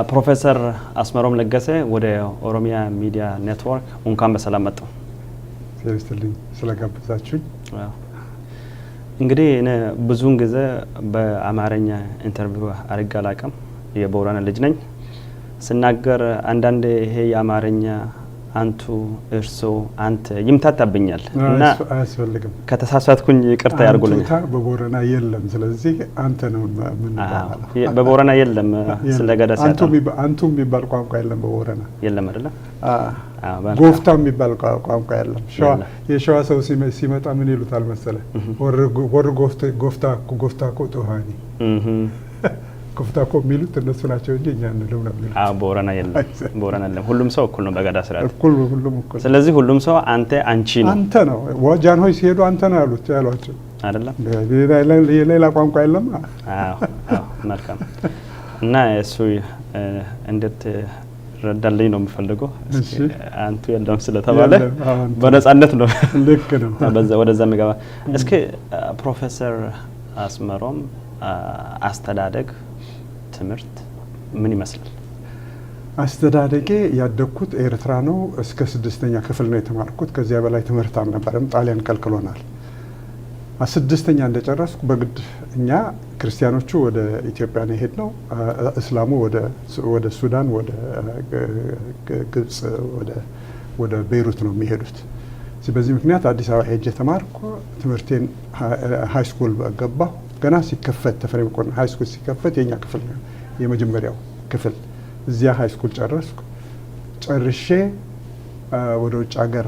ፕሮፌሰር አስመሮም ለገሰ ወደ ኦሮሚያ ሚዲያ ኔትወርክ እንኳን በሰላም መጡ። ስለዚህ ስለጋበዛችሁኝ። እንግዲህ እኔ ብዙውን ጊዜ በአማርኛ ኢንተርቪው አድርጌ አላውቅም። የቦረና ልጅ ነኝ። ስናገር አንዳንዴ ይሄ የአማርኛ አንቱ እርሶ አንተ ይምታታብኛል እና አያስፈልግም። ከተሳሳትኩኝ ይቅርታ ያርጉልኝ። አንተ በቦረና የለም። ስለዚህ አንተ ነው ምን ባላ በቦረና የለም። ስለገዳ ሲያጣ አንቱ የሚባል ቋንቋ የለም በቦረና የለም አይደለ? ጎፍታ የሚባል ቋንቋ የለም። የሸዋ ሰው ሲመጣ ምን ይሉታል መሰለ? ወር ጎፍታ ቆጦሃኒ ጎፍታ እኮ የሚሉት እነሱ ናቸው እንጂ እኛ እንለው ነበር። ቦረና የለም። ቦረና የለም። ሁሉም ሰው እኩል ነው በገዳ ስርዓት። ሁሉም እኩል። ስለዚህ ሁሉም ሰው አንተ አንቺ ነው። አንተ ነው። ጃን ሆይ ሲሄዱ አንተ ነው ያሏቸው አይደለም? ሌላ ቋንቋ የለም። መልካም። እና እሱ እንዴት ረዳልኝ ነው የሚፈልገው። አንቱ የለም ስለተባለ በነጻነት ነው። ልክ ነው። ወደዛ የሚገባ እስኪ ፕሮፌሰር አስመሮም አስተዳደግ ትምህርት ምን ይመስላል? አስተዳደጌ ያደግኩት ኤርትራ ነው። እስከ 6ኛ ክፍል ነው የተማርኩት። ከዚያ በላይ ትምህርት አልነበረም። ጣሊያን ከልክሎናል። 6ኛ እንደጨረስኩ በግድ እኛ ክርስቲያኖቹ ወደ ኢትዮጵያ ነው ሄድነው። እስላሙ ወደ ሱዳን፣ ወደ ግብጽ፣ ወደ ቤይሩት ነው የሚሄዱት። በዚህ ምክንያት አዲስ አበባ ሄጄ ተማርኩ። ትምህርቴን ሃይ ስኩል ገባሁ። ገና ሲከፈት ተፈሪ መኮንን ሃይ ስኩል ሲከፈት የኛ ክፍል ነው የመጀመሪያው ክፍል። እዚያ ሃይ ስኩል ጨረስኩ። ጨርሼ ወደ ውጭ ሀገር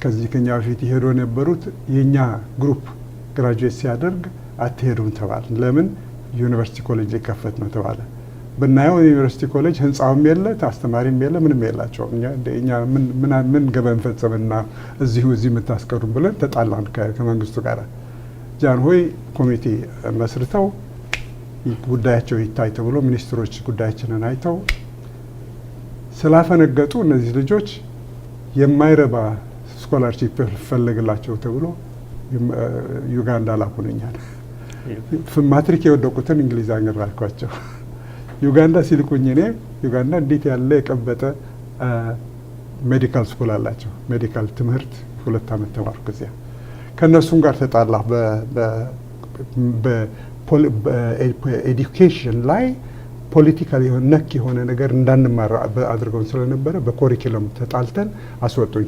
ከዚህ ከኛ በፊት ይሄዱ የነበሩት የኛ ግሩፕ ግራጁዌት ሲያደርግ አትሄዱም ተባለ። ለምን? ዩኒቨርሲቲ ኮሌጅ ሊከፈት ነው ተባለ። ብናየው ዩኒቨርሲቲ ኮሌጅ ህንጻውም የለ፣ አስተማሪም የለ፣ ምንም የላቸው። እኛ ምን ገበን ፈጸምና እዚህ የምታስቀሩም ብለን ተጣላን ከመንግስቱ ጋር። ጃን ሆይ ኮሚቴ መስርተው ጉዳያቸው ይታይ ተብሎ ሚኒስትሮች ጉዳያችንን አይተው ስላፈነገጡ እነዚህ ልጆች የማይረባ ስኮላርሺፕ ፈልግላቸው ተብሎ ዩጋንዳ ላኩኛል። ማትሪክ የወደቁትን እንግሊዝ አገር ላኳቸው። ዩጋንዳ ሲልኩኝ እኔ ዩጋንዳ እንዴት ያለ የቀበጠ ሜዲካል ስኩል አላቸው። ሜዲካል ትምህርት 2 ዓመት ተማርኩ እዚያ። ከነሱም ጋር ተጣላሁ። በኤዱኬሽን ላይ ፖለቲካል የሆነ ነክ የሆነ ነገር እንዳንማር አድርገውን ስለነበረ በኮሪኩለም ተጣልተን አስወጡኝ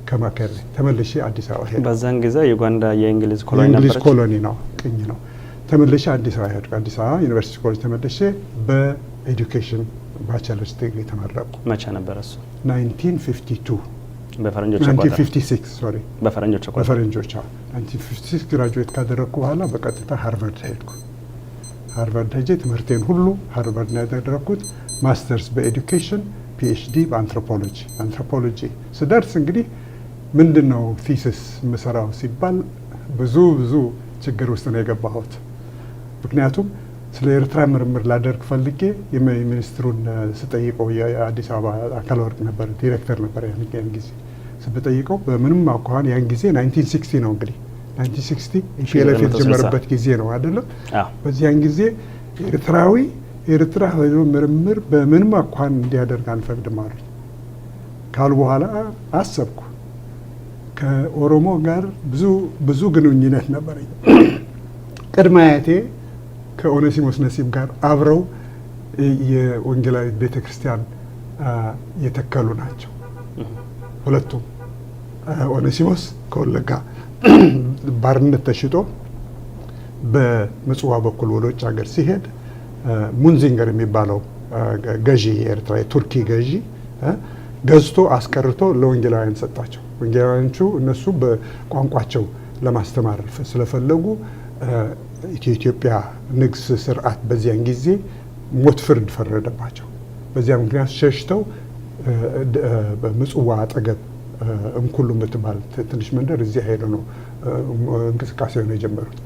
ከማከር። ተመልሼ አዲስ አበባ ሄድኩ። በዛን ጊዜ ዩጋንዳ የእንግሊዝ ኮሎኒ ነበረች። የእንግሊዝ ኮሎኒ ነው፣ ቅኝ ነው። ተመልሼ አዲስ አበባ ሄድኩ። አዲስ አበባ ዩኒቨርሲቲ ኮሌጅ ተመልሼ በኤዱኬሽን ባቸለርስ ዲግሪ ተመረቁ። መቼ ነበር እሱ? 1952 በፈረንጆች 1956 ሶሪ በፈረንጆች 1956 ግራጁዌት ካደረኩ በኋላ በቀጥታ ሃርቫርድ ሄድኩ። ሃርቫርድ ሄጄ ትምህርቴን ሁሉ ሃርቫርድ ነው ያደረኩት። ማስተርስ በኤዱኬሽን፣ ፒኤችዲ በአንትሮፖሎጂ ስደርስ እንግዲህ ምንድነው ቲሲስ መሰራው ሲባል ብዙ ችግር ውስጥ ነው የገባሁት። ምክንያቱም ስለ ኤርትራ ምርምር ላደርግ ፈልጌ የሚኒስትሩን ስጠይቀው የአዲስ አበባ አካል ወርቅ ነበር ዲሬክተር ነበር ያን ጊዜ ስጠይቀው በምንም አኳኋን ያን ጊዜ 1960 ነው እንግዲህ 1960 ኢፒኤልኤፍ የተጀመረበት ጊዜ ነው አይደለም? በዚያን ጊዜ ኤርትራ ምርምር በምንም አኳኋን እንዲያደርግ አንፈቅድም አሉኝ። ካሉ በኋላ አሰብኩ። ከኦሮሞ ጋር ብዙ ግንኙነት ነበረኝ። ቅድመ አያቴ ከኦኔሲሞስ ነሲብ ጋር አብረው የወንጌላዊት ቤተክርስቲያን የተከሉ ናቸው ሁለቱም። ኦኔሲሞስ ከወለጋ ባርነት ተሽጦ በምጽዋ በኩል ወደ ውጭ ሀገር ሲሄድ ሙንዚንገር የሚባለው ገዢ የኤርትራ የቱርኪ ገዢ ገዝቶ አስቀርቶ ለወንጌላውያን ሰጣቸው። ወንጌላውያኖቹ እነሱ በቋንቋቸው ለማስተማር ስለፈለጉ የኢትዮጵያ ንግስ ስርዓት በዚያን ጊዜ ሞት ፍርድ ፈረደባቸው። በዚያ ምክንያት ሸሽተው በምጽዋ አጠገብ እንኩሉ የምትባል ትንሽ መንደር እዚያ ሄደው ነው እንቅስቃሴውን የጀመሩት።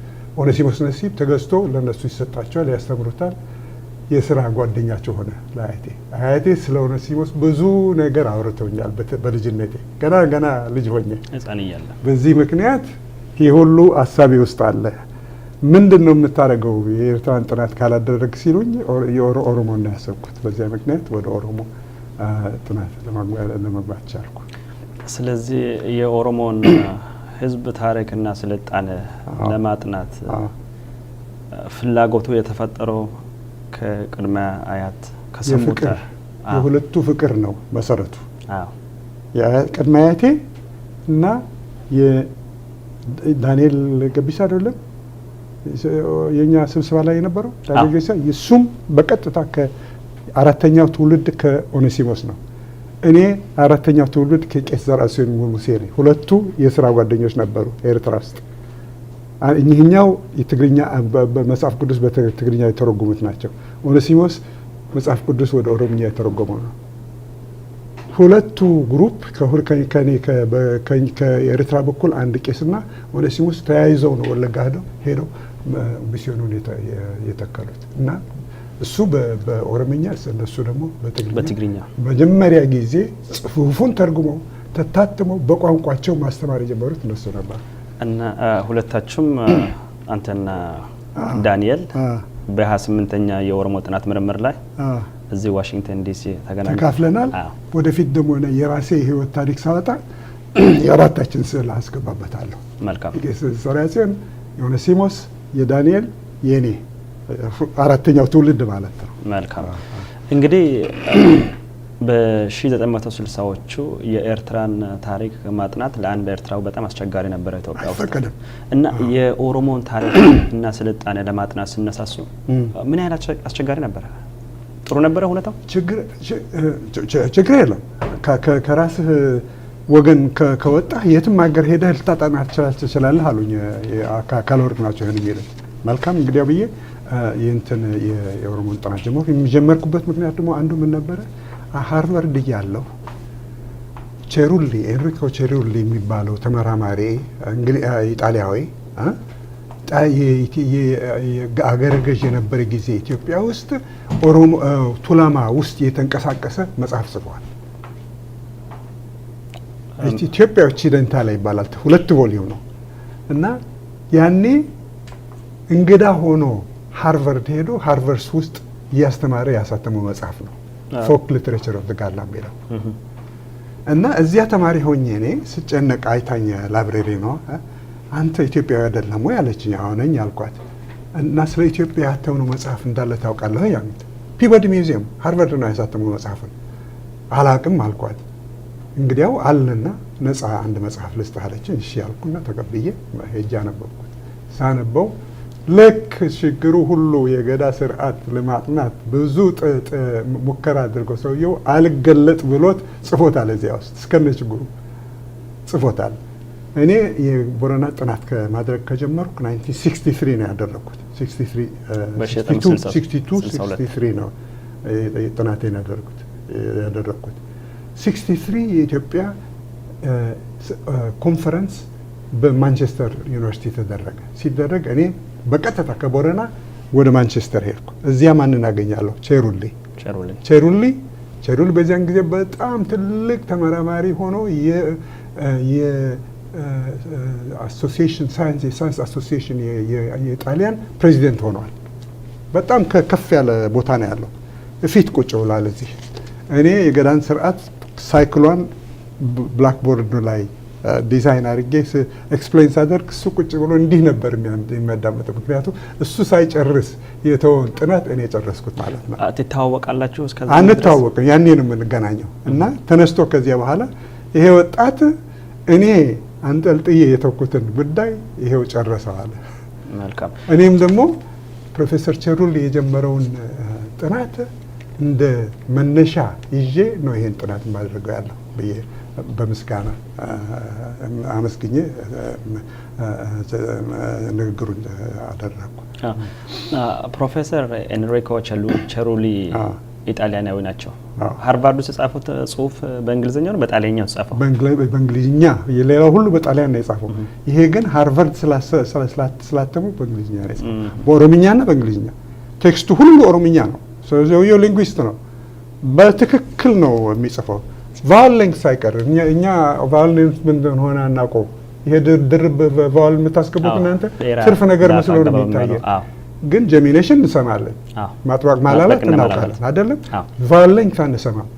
ኦኔሲሞስ ነሲብ ተገዝቶ ለነሱ ይሰጣቸዋል፣ ያስተምሩታል። የስራ ጓደኛቸው ሆነ ለአያቴ። አያቴ ስለ ኦኔሲሞስ ብዙ ነገር አውርተውኛል በልጅነቴ ገና ልጅ ሆኜ። በዚህ ምክንያት ይህ ሁሉ አሳቢ ውስጥ አለ። ምንድነው የምታደርገው የኤርትራን ጥናት ካላደረግ ሲሉኝ የኦሮሞ ነው ያሰብኩት። በዚያ ምክንያት ወደ ኦሮሞ ጥናት ለመግባት ቻልኩ። ስለዚህ የኦሮሞን ህዝብ ታሪክና ስልጣኔ ለማጥናት ፍላጎቱ የተፈጠረው ከቅድመ አያት ከሰሙት የሁለቱ ፍቅር ነው መሰረቱ። አዎ የቅድመ አያቴ እና የዳንኤል ገቢሳ አይደለም የኛ ስብሰባ ላይ የነበረው ዳንኤል ገቢሳ፣ እሱም በቀጥታ ከአራተኛው ትውልድ ከኦኔሲሞስ ነው። እኔ አራተኛው ትውልድ ከቄስ ዘርአጽዮን ሙሴ ነኝ። ሁለቱ የስራ ጓደኞች ነበሩ ኤርትራ ውስጥ። እኚህኛው የትግርኛ በመጽሐፍ ቅዱስ በትግርኛ የተረጎሙት ናቸው። ኦኔሲሞስ መጽሐፍ ቅዱስ ወደ ኦሮምኛ የተረጎመው ነው። ሁለቱ ግሩፕ ከኤርትራ በኩል አንድ ቄስና ኦኔሲሞስ ተያይዘው ነው ወለጋ ሄደው ሚስዮኑን የተከሉት እና እሱ በኦሮምኛ እነሱ ደግሞ በትግርኛ መጀመሪያ ጊዜ ጽሑፉን ተርጉመው ተታትመው በቋንቋቸው ማስተማር የጀመሩት እነሱ ነበር። እና ሁለታችሁም አንተና ዳንኤል በ28ኛ የኦሮሞ ጥናት ምርምር ላይ እዚህ ዋሽንግተን ዲሲ ተካፍለናል። ወደፊት ደግሞ የራሴ ህይወት ታሪክ ሳወጣ የአራታችን ስዕል አስገባበታለሁ። መልካም። ዘርአጽዮን፣ የኦኔሲሞስ፣ የዳንኤል፣ የኔ አራተኛው ትውልድ ማለት ነው። መልካም። እንግዲህ በ1960ዎቹ የኤርትራን ታሪክ ማጥናት ለአንድ ኤርትራዊ በጣም አስቸጋሪ ነበረ ኢትዮጵያ ውስጥ እና የኦሮሞን ታሪክ እና ስልጣኔ ለማጥናት ሲነሳሱ ምን ያህል አስቸጋሪ ነበረ? ጥሩ ነበረ ሁኔታው? ችግር የለም። ከራስህ ወገን ከወጣ የትም ሀገር ሄደህ ልታጠና ትችላለህ አሉኝ። አካል ወርቅ ናቸው ይሄን የሚሉኝ። መልካም እንግዲያ ብዬ የእንትን የኦሮሞን ጥናት ጀመርኩ። የሚጀመርኩበት ምክንያት ደግሞ አንዱ ምን ነበረ? ሃርቫርድ እያለሁ ቼሩሊ ኤንሪኮ ቼሩሊ የሚባለው ተመራማሪ ኢጣሊያዊ አገረ ገዥ የነበረ ጊዜ ኢትዮጵያ ውስጥ ኦሮሞ ቱላማ ውስጥ የተንቀሳቀሰ መጽሐፍ ጽፏል። ኢትዮጵያ ኦክሲደንታል ይባላል። 2 ቮሊዩም ነው እና ያኔ እንግዳ ሆኖ ሃርቫርድ ሄዶ ሃርቫርድ ውስጥ እያስተማረ ያሳተመው መጽሐፍ ነው። ፎክ ሊትሬቸር ኦፍ ዘ ጋላ የሚለው እና እዚያ ተማሪ ሆኜ እኔ ስጨነቅ አይታኝ ላይብረሪ ነው አንተ ኢትዮጵያዊ አይደለም ወይ አለችኝ። አዎ ነኝ አልኳት። እና ስለ ኢትዮጵያ ያተመው መጽሐፍ እንዳለ ታውቃለህ? ያሉት ፒበዲ ሚውዚየም ሃርቫርድ ነው ያሳተመው መጽሐፍን። አላቅም አልኳት። እንግዲያው አለና ነፃ አንድ መጽሐፍ ልስጥህ አለችኝ። እሺ አልኩና ተቀብዬ ሄጄ አነበብኩት። ሳነበው ልክ ችግሩ ሁሉ የገዳ ስርዓት ለማጥናት ብዙ ሙከራ አድርጎ ሰውየው አልገለጥ ብሎት ጽፎታል። እዚያ ውስጥ እስከነ ችግሩ ጽፎታል። እኔ የቦረና ጥናት ከማድረግ ከጀመርኩ 1963 ነው ያደረኩት። 63 ነው ጥናቴን ያደረኩት። 63 የኢትዮጵያ ኮንፈረንስ በማንቸስተር ዩኒቨርሲቲ ተደረገ። ሲደረግ እኔ በቀጥታ ከቦረና ወደ ማንቸስተር ሄድኩ። እዚያ ማንን አገኛለሁ? ቼሩሊ በዚያን ጊዜ በጣም ትልቅ ተመራማሪ ሆኖ የአሶሲዬሽን የሳይንስ አሶሲዬሽን የጣሊያን ፕሬዚደንት ሆኗል። በጣም ከፍ ያለ ቦታ ነው ያለው። ፊት ቁጭ ብሏል እዚህ። እኔ የገዳን ስርዓት ሳይክሏን ብላክቦርድ ላይ ዲዛይን አድርጌ ኤክስፕሌን ሳደርግ እሱ ቁጭ ብሎ እንዲህ ነበር የሚያዳምጠው። ምክንያቱም እሱ ሳይጨርስ የተወውን ጥናት እኔ የጨረስኩት ማለት ነው። ትተዋወቃላችሁ? አንተዋወቅም። ያኔ ነው የምንገናኘው። እና ተነስቶ ከዚያ በኋላ ይሄ ወጣት እኔ አንጠልጥዬ የተውኩትን ጉዳይ ይሄው ጨረሰዋል። መልካም። እኔም ደግሞ ፕሮፌሰር ቼሩሊ የጀመረውን ጥናት እንደ መነሻ ይዤ ነው ይሄን ጥናት ማድረገው ያለው ብዬ በምስጋና አመስግኜ ንግግሩን አደረኩ። ፕሮፌሰር ኤንሪኮ ቼሩሊ ኢጣሊያናዊ ናቸው። ሃርቫርድ ውስጥ የጻፉት ጽሁፍ በእንግሊዝኛ ነው በጣሊያኛ ነው የጻፈው? በእንግሊዝኛ፣ የሌላው ሁሉ በጣሊያን ነው የጻፈው። ይሄ ግን ሃርቫርድ ስላተሙ በእንግሊዝኛ ነው የጻፈው። በኦሮምኛና በእንግሊዝኛ ቴክስቱ ሁሉ ኦሮምኛ ነው። ሰውየው ሊንጉዊስት ነው። በትክክል ነው የሚጽፈው። ቫወል ሌንግዝ ሳይቀር እኛ ቫወል ሌንግዝ ምን እንደሆነ አናውቀው። ይሄ ድርብ ቫወል የምታስገቡት እናንተ ትርፍ ነገር መስሎ ነው የሚታየው። ግን ጀሚኔሽን እንሰማለን፣ ማጥባቅ ማላላት እናውቃለን አይደለም። ቫወል ሌንግዝ አንሰማም።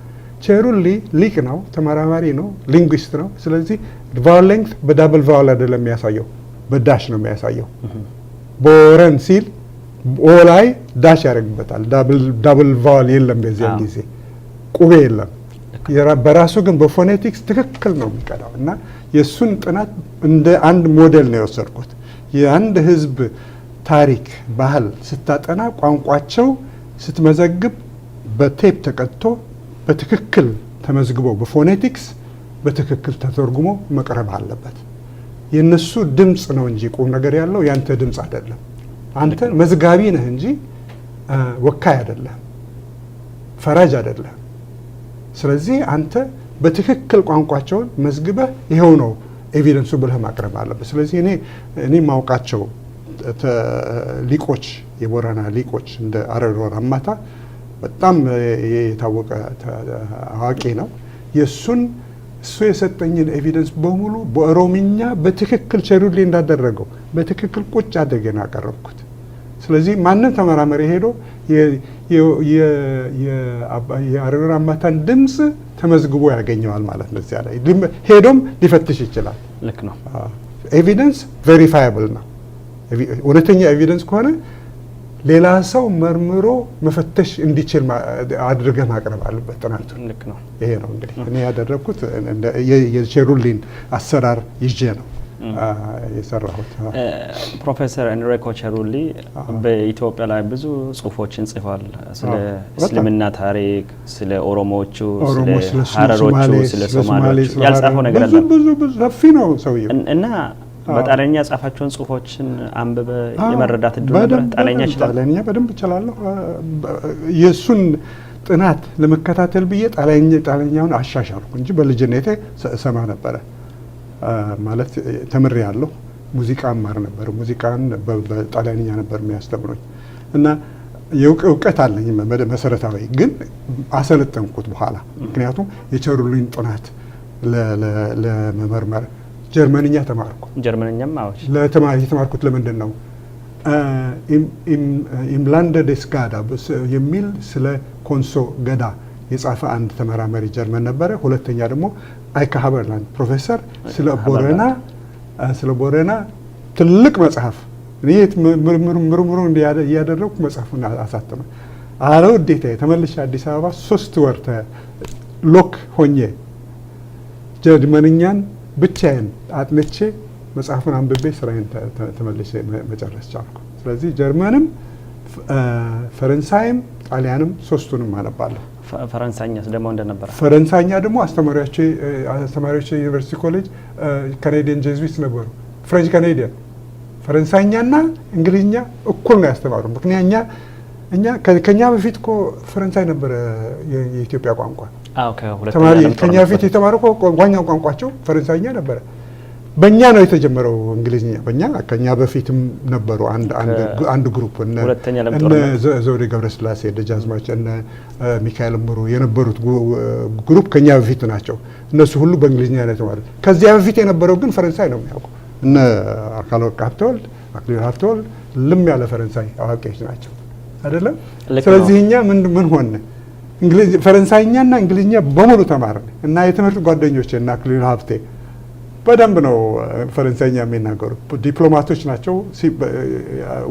ቼሩሊ ሊቅ ነው፣ ተመራማሪ ነው፣ ሊንጉዊስት ነው። ስለዚህ ቫወል ሌንግዝ በዳብል ቫወል አይደለም የሚያሳየው፣ በዳሽ ነው የሚያሳየው። ቦረን ሲል ኦ ላይ ዳሽ ያደርግበታል። ዳብል ቫወል የለም በዚያን ጊዜ፣ ቁቤ የለም። በራሱ ግን በፎኔቲክስ ትክክል ነው የሚቀዳው እና የእሱን ጥናት እንደ አንድ ሞዴል ነው የወሰድኩት። የአንድ ህዝብ ታሪክ ባህል ስታጠና ቋንቋቸው ስትመዘግብ በቴፕ ተቀድቶ በትክክል ተመዝግቦ በፎኔቲክስ በትክክል ተተርጉሞ መቅረብ አለበት። የነሱ ድምጽ ነው እንጂ ቁም ነገር ያለው ያንተ ድምጽ አይደለም። አንተ መዝጋቢ ነህ እንጂ ወካይ አይደለም፣ ፈራጅ አይደለም። ስለዚህ አንተ በትክክል ቋንቋቸውን መዝግበህ ይሄው ነው ኤቪደንሱ ብለህ ማቅረብ አለበት። ስለዚህ እኔ ማውቃቸው ሊቆች የቦረና ሊቆች እንደ አረዶር አማታ በጣም የታወቀ አዋቂ ነው። እሱ የሰጠኝን ኤቪደንስ በሙሉ በኦሮምኛ በትክክል ቼሩሊ እንዳደረገው በትክክል ቁጭ አድርገን ያቀረብኩት። ስለዚህ ማንም ተመራማሪ ሄዶ የአረዶር አማታን ድምጽ ተመዝግቦ ያገኘዋል ማለት ነው። እዚያ ላይ ሄዶም ሊፈትሽ ይችላል። ልክ ነው። ኤቪደንስ ቬሪፋያብል ነው። እውነተኛ ኤቪደንስ ከሆነ ሌላ ሰው መርምሮ መፈተሽ እንዲችል አድርገህ ማቅረብ አለበት ጥናቱ። ልክ ነው። ይሄ ነው እንግዲህ እኔ ያደረኩት የቼሩሊን አሰራር ይዤ ነው የሰራሁት። ፕሮፌሰር ኤንሪኮ ቼሩሊ በኢትዮጵያ ላይ ብዙ ጽሁፎችን ጽፏል። ስለ እስልምና ታሪክ፣ ስለ ኦሮሞዎቹ፣ ስለ ሀረሮቹ፣ ስለ ሶማሌዎች ያልጻፈው ነገር አለ። ብዙ ሰፊ ነው ሰውዬው እና በጣሊያንኛ ጻፋቸውን ጽሁፎችን አንብበ የመረዳት እድል ነበር። ጣሊያንኛ ይችላል? ጣሊያንኛ በደንብ እችላለሁ። የእሱን ጥናት ለመከታተል ብዬ ጣሊያንኛውን አሻሻልኩ እንጂ በልጅነቴ ሰማ ነበረ። ማለት ተምሬ ያለሁ ሙዚቃ ማር ነበር። ሙዚቃን በጣሊያንኛ ነበር የሚያስተምሩኝ እና እውቀት አለኝ መሰረታዊ፣ ግን አሰለጠንኩት በኋላ። ምክንያቱም የቼሩሊን ጥናት ለመመርመር ጀርመንኛ ተማርኩ። ጀርመንኛም አውሽ የተማርኩት ለምንድን ነው? ኢምላንደ ዴስ ጋዳ የሚል ስለ ኮንሶ ገዳ የጻፈ አንድ ተመራማሪ ጀርመን ነበረ። ሁለተኛ ደግሞ አይካ ሀበርላንድ ፕሮፌሰር ስለ ቦረና ትልቅ መጽሐፍ ምርምሩ እያደረጉ መጽሐፉን አሳተመ። አለ ውዴታዬ ተመልሼ አዲስ አበባ 3 ወር ሎክ ሆኜ ጀርመንኛን ብቻዬን አጥንቼ መጽሐፉን አንብቤ ስራዬን ተመልሼ መጨረስ ቻልኩ። ስለዚህ ጀርመንም ፈረንሳይም ጣሊያንም ሶስቱንም አነባለሁ። ፈረንሳይኛስ ደግሞ እንደነበረ? ፈረንሳይኛ ደግሞ አስተማሪዎች ዩኒቨርሲቲ ኮሌጅ ካናዲያን ጄዝዊት ነበሩ። ፍሬንች ካናዲያን ፈረንሳይኛና እንግሊዝኛ እኩል ነው ያስተማሩ። ምክንያቱም እኛ ከኛ በፊት እኮ ፈረንሳይ ነበረ የኢትዮጵያ ቋንቋ። ተማሪ ከኛ በፊት የተማረው ዋናው ቋንቋቸው ፈረንሳይኛ ነበረ። በእኛ ነው የተጀመረው እንግሊዝኛ። ከኛ በፊትም ነበሩ አንድ ግሩፕ እነ ዘውዴ ገብረስላሴ ደጃዝማች፣ እነ ሚካኤል እምሩ የነበሩት ግሩፕ ከኛ በፊት ናቸው። እነሱ ሁሉ በእንግሊዝኛ ነው የተማሩት። ከዚያ በፊት የነበረው ግን ፈረንሳይ ነው የሚያውቁ። እነ አካለወርቅ አክሊሉ ሀብተወልድ ልም ያለ ፈረንሳይ አዋቂዎች ናቸው አይደለም። ስለዚህ እኛ ምን ሆነ? ፈረንሳይኛና እንግሊዝኛ በሙሉ ተማርን እና የትምህርት ጓደኞቼ እና አክሊሉ ሀብቴ በደንብ ነው ፈረንሳይኛ የሚናገሩት። ዲፕሎማቶች ናቸው።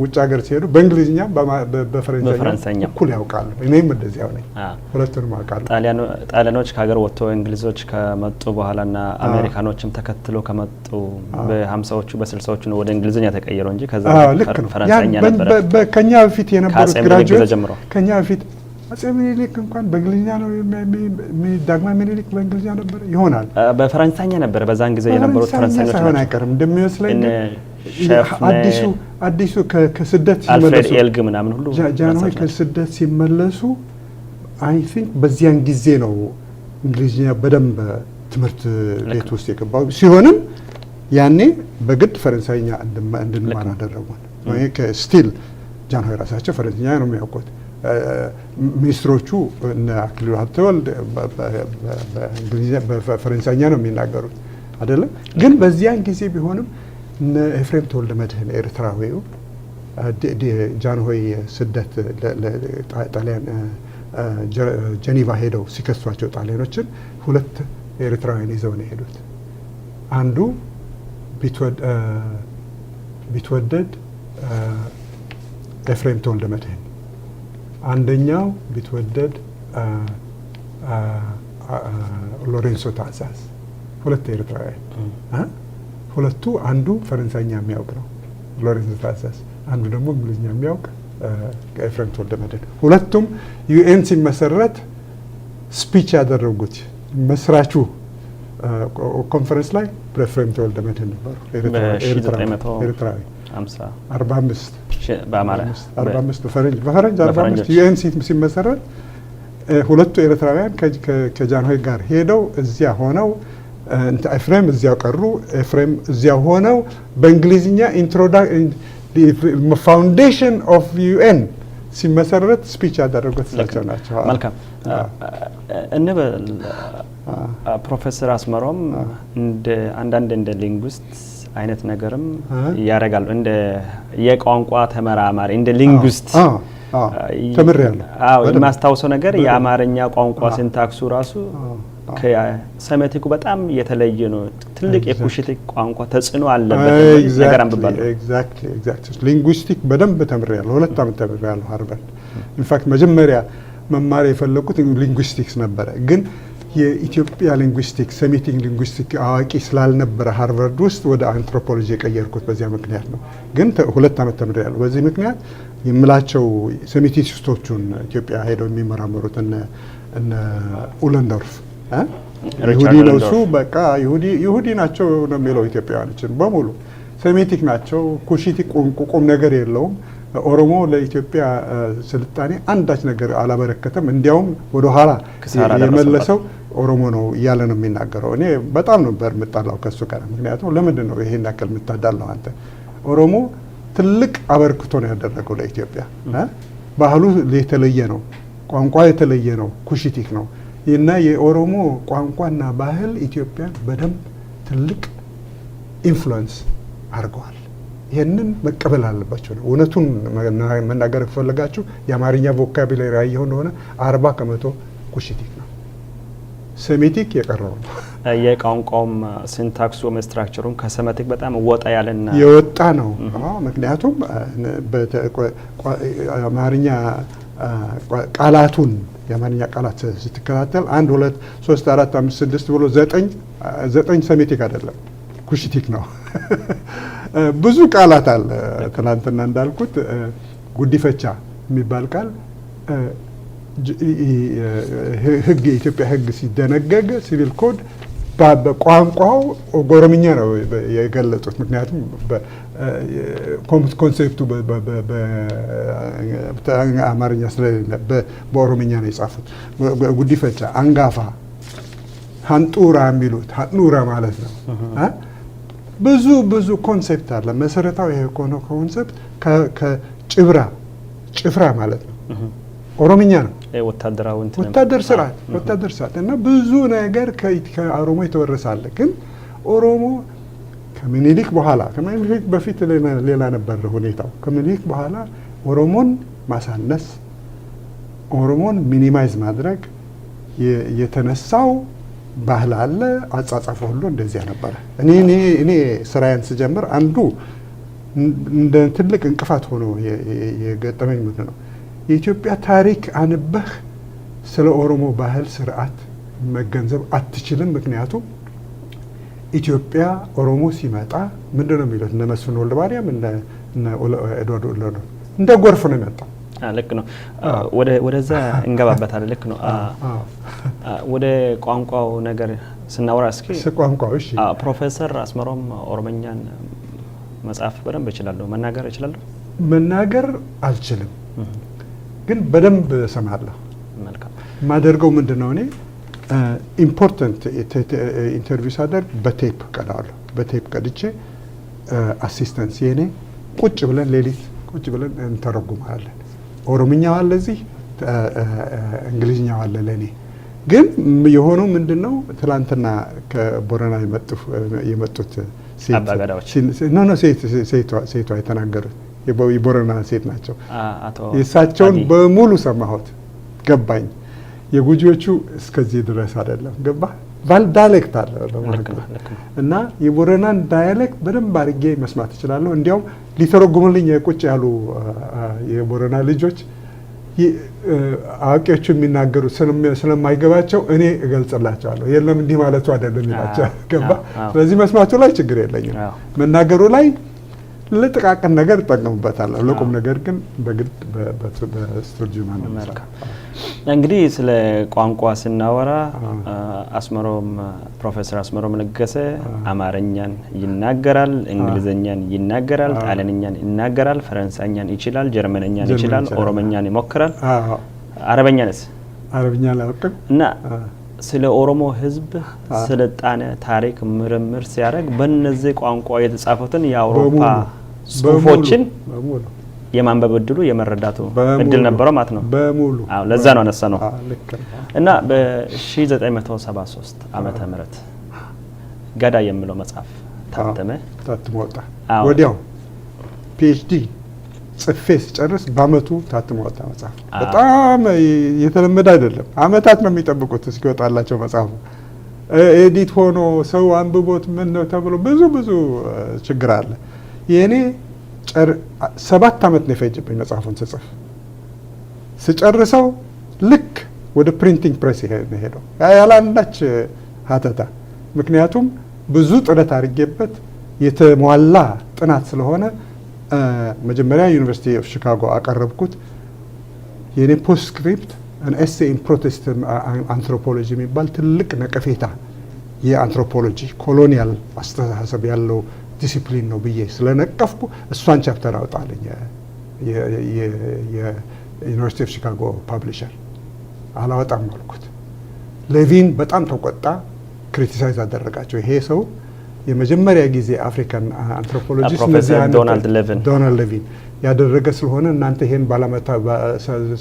ውጭ ሀገር ሲሄዱ በእንግሊዝኛ በፈረንሳይኛ እኩል ያውቃሉ። እኔም እንደዚያው ነኝ፣ ሁለቱንም አውቃለሁ። ጣሊያኖች ከሀገር ወጥተው እንግሊዞች ከመጡ በኋላና አሜሪካኖችም ተከትሎ ከመጡ በ50ዎቹ በ60ዎቹ ነው ወደ እንግሊዝኛ ተቀየረው እንጂ ከዛ ፈረንሳይኛ ነበር። ከኛ በፊት የነበሩት ግራጁዌት ከኛ በፊት አጼ ሚኒሊክ እንኳን በእንግሊዝኛ ነው ዳግማዊ ሚኒሊክ በእንግሊዝኛ ነበር ይሆናል። በፈረንሳይኛ ነበር በዛን ጊዜ የነበሩት ፈረንሳዮች ሳይሆን አይቀርም እንደሚመስለኝ። አዲሱ ከስደት አልፍሬድ ኤልግ ምናምን ሁሉ ጃንሆይ ከስደት ሲመለሱ አይ ቲንክ በዚያን ጊዜ ነው እንግሊዝኛ በደንብ ትምህርት ቤት ውስጥ የገባው። ሲሆንም ያኔ በግድ ፈረንሳይኛ እንድንማር አደረጉን። ስቲል ጃንሆይ ራሳቸው ፈረንሳይኛ ነው የሚያውቁት። ሚኒስትሮቹ እነ አክሊሉ ሀብተወልድ በፈረንሳይኛ ነው የሚናገሩት። አይደለም። ግን በዚያን ጊዜ ቢሆንም እነ ኤፍሬም ተወልደ መድህን ኤርትራዊው ጃንሆይ ስደት ጣሊያን ጀኒቫ ሄደው ሲከሷቸው ጣሊያኖችን 2 ኤርትራውያን ይዘው ነው የሄዱት። አንዱ ቢትወደድ ኤፍሬም ተወልደ መድህን፣ አንደኛው ቢትወደድ ሎሬንሶ ታዛዝ። 2 ኤርትራውያን፣ ሁለቱ አንዱ ፈረንሳይኛ የሚያውቅ ነው ሎሬንሶ ታዛዝ፣ አንዱ ደግሞ እንግሊዝኛ የሚያውቅ ኤፍሬም ተወልደ መድህን። ሁለቱም ዩኤን ሲመሰረት ስፒች ያደረጉት መስራቹ ኮንፈረንስ ላይ ኤፍሬም ተወልደ መድህን ነበሩ። ኤርትራዊ 45 በፈረንጅ 45 ዩኤን ሲመሰረት ሁለቱ ኤርትራውያን ከጃንሆይ ጋር ሄደው እዚያ ሆነው ኤፍሬም እዚያው ቀሩ። ኤፍሬም እዚያው ሆነው በእንግሊዝኛ ፋውንዴሽን ኦፍ ዩኤን ሲመሰረት ስፒች ያደረጉት እሳቸው ናቸው። መልካም እንበል ፕሮፌሰር አስመሮም አንዳንድ እንደ ሊንጉስት አይነት ነገርም ያደርጋሉ። እንደ የቋንቋ ተመራማሪ እንደ ሊንጉስት ተምሬያለሁ። የማስታውሰው ነገር የአማርኛ ቋንቋ ሲንታክሱ ራሱ ከሰሜቲኩ በጣም የተለየ ነው። ትልቅ የኩሽቲክ ቋንቋ ተጽዕኖ አለበት ነገር አንብባለሁ። ኤግዛክትሊ ሊንጉስቲክ በደንብ ተምሬያለሁ። 2 ዓመት ተምሬያለሁ ሃርቫርድ። ኢንፋክት መጀመሪያ መማር የፈለኩት ሊንጉስቲክስ ነበረ፣ ግን የኢትዮጵያ ሊንጉስቲክ ሴሜቲክ ሊንጉስቲክ አዋቂ ስላልነበረ ሃርቫርድ ውስጥ ወደ አንትሮፖሎጂ የቀየርኩት በዚያ ምክንያት ነው። ግን 2 ዓመት ተምሬያለሁ። በዚህ ምክንያት የምላቸው ሴሜቲስቶቹን ኢትዮጵያ ሄደው የሚመራመሩት እነ ኡለንዶርፍ ይሁዲ ነው እሱ በቃ ይሁዲ ናቸው ነው የሚለው ኢትዮጵያውያኖችን በሙሉ ሴሜቲክ ናቸው። ኩሽቲክ ቁም ነገር የለውም። ኦሮሞ ለኢትዮጵያ ስልጣኔ አንዳች ነገር አላበረከተም፣ እንዲያውም ወደ ኋላ የመለሰው ኦሮሞ ነው እያለ ነው የሚናገረው። እኔ በጣም ነበር የምጣላው ከሱ ጋር። ምክንያቱም ለምንድን ነው ይሄን ያክል የምታዳለው አንተ? ኦሮሞ ትልቅ አበርክቶ ነው ያደረገው ለኢትዮጵያ። ባህሉ የተለየ ነው፣ ቋንቋ የተለየ ነው፣ ኩሽቲክ ነው እና የኦሮሞ ቋንቋና ባህል ኢትዮጵያን በደንብ ትልቅ ኢንፍሉዌንስ አድርገዋል። ይህንን መቀበል አለባቸው ነው። እውነቱን መናገር ከፈለጋችሁ የአማርኛ ቮካቡላሪ ያየው እንደሆነ 40 ከመቶ ኩሽቲክ ነው። ሴሜቲክ የቀረው ነው። የቋንቋውም ሲንታክሱ ስትራክቸሩም ከሴሜቲክ በጣም ወጣ ያለና የወጣ ነው። ምክንያቱም አማርኛ ቃላቱን የአማርኛ ቃላት ስትከታተል 1 2 3 4 5 6 ብሎ 9 ሴሜቲክ አይደለም ኩሽቲክ ነው። ብዙ ቃላት አለ። ትናንትና እንዳልኩት ጉዲፈቻ የሚባል ቃል ህግ የኢትዮጵያ ህግ ሲደነገግ ሲቪል ኮድ በቋንቋው ኦሮምኛ ነው የገለጹት። ምክንያቱም ኮንሴፕቱ በአማርኛ ስለሌለ በኦሮምኛ ነው የጻፉት። ጉዲፈቻ፣ አንጋፋ፣ ሀንጡራ የሚሉት ሀንጡራ ማለት ነው። ብዙ ኮንሴፕት አለ። መሰረታዊ የሆነ ኮንሴፕት ጭፍራ ማለት ነው ኦሮምኛ ነው። ወታደር ስርዓት እና ብዙ ነገር ከኦሮሞ የተወረሰ አለ። ግን ኦሮሞ ከምኒልክ በኋላ ከምኒልክ በፊት ሌላ ነበር ሁኔታው። ከምኒልክ በኋላ ኦሮሞን ማሳነስ፣ ኦሮሞን ሚኒማይዝ ማድረግ የተነሳው ባህል አለ። አጻጻፈ ሁሉ እንደዚያ ነበረ። እኔ ስራዬን ስጀምር አንዱ እንደ ትልቅ እንቅፋት ሆኖ የገጠመኝ ምንድን ነው? የኢትዮጵያ ታሪክ አንበህ ስለ ኦሮሞ ባህል ስርዓት መገንዘብ አትችልም። ምክንያቱም ኢትዮጵያ ኦሮሞ ሲመጣ ምንድን ነው የሚሉት? እነ መስፍን ወልደ ማርያም እነ ኤድዋርድ ወለዶ እንደ ጎርፍ ነው የመጣው። ልክ ነው። ወደዛ እንገባበታለን። ልክ ነው። ወደ ቋንቋው ነገር ስናወራ እስኪ ቋንቋው እሺ፣ ፕሮፌሰር አስመሮም ኦሮምኛን መጽሐፍ በደንብ እችላለሁ፣ መናገር እችላለሁ። መናገር አልችልም ግን በደንብ እሰማለሁ። መልካም። ማደርገው ምንድነው እኔ ኢምፖርታንት ኢንተርቪው ሳደርግ በቴፕ ቀዳለሁ። በቴፕ ቀድቼ አሲስታንስ የኔ ቁጭ ብለን ሌሊት ቁጭ ብለን እንተረጉማለን። ኦሮምኛው አለ እዚህ፣ እንግሊዝኛው አለ ለኔ። ግን የሆነው ምንድነው ትላንትና ከቦረና የመጡት ሴቷ የተናገሩት የቦረና ሴት ናቸው። የእሳቸውን በሙሉ ሰማሁት፣ ገባኝ። የጉጂዎቹ እስከዚህ ድረስ አይደለም፣ ገባ ዳይሌክት አለ እና የቦረናን ዳይሌክት በደንብ አድርጌ መስማት እችላለሁ። እንዲያውም ሊተረጉሙልኝ ቁጭ ያሉ የቦረና ልጆች አዋቂዎቹ የሚናገሩት ስለማይገባቸው እኔ እገልጽላቸዋለሁ። የለም እንዲህ ማለቱ አይደለም ይላቸው፣ ገባ። ስለዚህ መስማቱ ላይ ችግር የለኝም፣ መናገሩ ላይ ለጥቃቅን ነገር እጠቀምበታለሁ። ለቁም ነገር ግን በግድ በስተርጁማን ነው። እንግዲህ ስለ ቋንቋ ስናወራ ፕሮፌሰር አስመሮም ለገሰ አማርኛን ይናገራል፣ እንግሊዘኛን ይናገራል፣ ጣሊያንኛን ይናገራል፣ ፈረንሳይኛን ይችላል፣ ጀርመንኛን ይችላል፣ ኦሮሞኛን ይሞክራል። አረበኛንስ? አረበኛ አላውቅም። እና ስለ ኦሮሞ ህዝብ ስልጣኔ ታሪክ ምርምር ሲያደርግ በእነዚህ ቋንቋ የተጻፉትን የአውሮፓ ጽሁፎችን የማንበብ እድሉ የመረዳቱ እድል ነበረው ማለት ነው። በሙሉ ለዛ ነው አነሳ ነው። እና በ1973 ዓመተ ምህረት ገዳ የሚለው መጽሐፍ ታትሞ ወጣ። ወዲያው ፒኤችዲ ጽፌ ሲጨርስ በአመቱ ታትሞ ወጣ መጽሐፍ። በጣም የተለመደ አይደለም። አመታት ነው የሚጠብቁት እስኪወጣላቸው መጽሐፉ። ኤዲት ሆኖ ሰው አንብቦት ምን ነው ተብሎ ብዙ ችግር አለ። የኔ 7 አመት ነው የፈጀብኝ መጽሐፉን ስጽፍ። ስጨርሰው ልክ ወደ ፕሪንቲንግ ፕሬስ ሄደው ያላንዳች ሀተታ። ምክንያቱም ብዙ ጥረት አድርጌበት የተሟላ ጥናት ስለሆነ መጀመሪያ ዩኒቨርሲቲ ኦፍ ሺካጎ አቀረብኩት። የኔ ፖስትስክሪፕት አን ኤሴ ኢን ፕሮቴስታንት አንትሮፖሎጂ የሚባል ትልቅ ነቀፌታ የአንትሮፖሎጂ ኮሎኒያል አስተሳሰብ ያለው ዲሲፕሊን ነው ብዬ ስለነቀፍኩ እሷን ቻፕተር አውጣለኝ የዩኒቨርሲቲ ኦፍ ሺካጎ ፐብሊሸር። አላወጣም አልኩት። ሌቪን በጣም ተቆጣ፣ ክሪቲሳይዝ አደረጋቸው። ይሄ ሰው የመጀመሪያ ጊዜ አፍሪካን አንትሮፖሎጂስት ዶናልድ ሌቪን ያደረገ ስለሆነ እናንተ ይሄን ባለመታ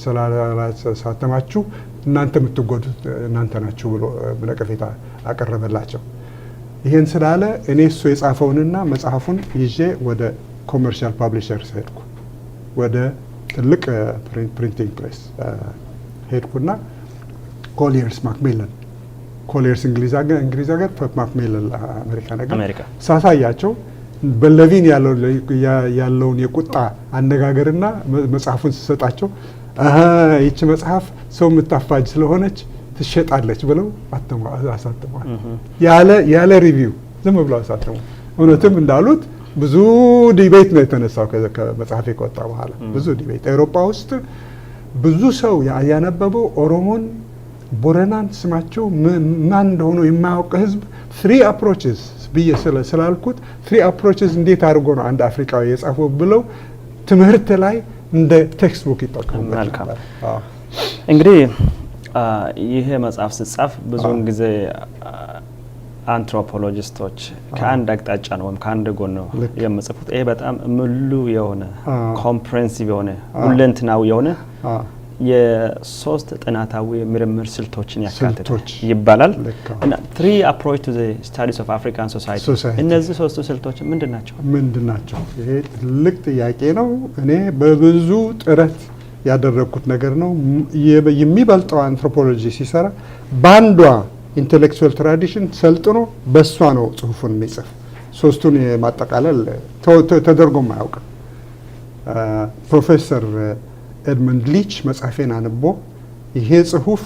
ስላሳተማችሁ እናንተ የምትጎዱት እናንተ ናችሁ ብሎ ነቀፌታ አቀረበላቸው። ይሄን ስላለ እኔ እሱ የጻፈውንና መጽሐፉን ይዤ ወደ ኮመርሻል ፐብሊሸርስ ሄድኩ። ወደ ትልቅ ፕሪንቲንግ ፕሬስ ሄድኩና ኮሊየርስ እንግሊዝ ሀገር ማክሚላን አሜሪካ ነገር ሳሳያቸው በሌቪን ያለውን የቁጣ አነጋገርና መጽሐፉን ሲሰጣቸው ይቺ መጽሐፍ ሰው የምታፋጅ ስለሆነች ትሸጣለች ብለው አሳተሟል። ያለ ሪቪው ዝም ብለው አሳተሙ። እውነትም እንዳሉት ብዙ ዲቤት ነው የተነሳው ከመጽሐፌ ከወጣ በኋላ። ብዙ ዲቤት አውሮፓ ውስጥ ብዙ ሰው ያነበበው ኦሮሞን፣ ቦረናን ስማቸው ማን እንደሆነ የማያውቅ ህዝብ 3 አፕሮችስ ብዬ ስላልኩት 3 አፕሮችስ እንዴት አድርጎ ነው አንድ አፍሪካዊ የጻፈው ብለው ትምህርት ላይ እንደ ቴክስት ቡክ ይጠቀሙበት ነበር። እንግዲህ ይሄ መጽሐፍ ሲጻፍ ብዙውን ጊዜ አንትሮፖሎጂስቶች ከአንድ አቅጣጫ ነው ወይም ከአንድ ጎን ነው የሚጽፉት። ይሄ በጣም ሙሉ የሆነ ኮምፕሬሄንሲቭ የሆነ ሁለንተናዊ የሆነ የሶስት ጥናታዊ ምርምር ስልቶችን ያካትታል ይባላል። እና 3 approach to the studies of African society እነዚህ ሶስቱ ስልቶች ምንድናቸው? ይሄ ትልቅ ጥያቄ ነው። እኔ በብዙ ጥረት ያደረኩት ነገር ነው። የሚበልጠው አንትሮፖሎጂ ሲሰራ ባንዷ ኢንተሌክቹዋል ትራዲሽን ሰልጥኖ በሷ ነው ጽሁፉን የሚጽፍ። ሶስቱን የማጠቃለል ተደርጎም አያውቅም። ፕሮፌሰር ኤድመንድ ሊች መጽሐፌን አንቦ ይሄ ጽሁፍ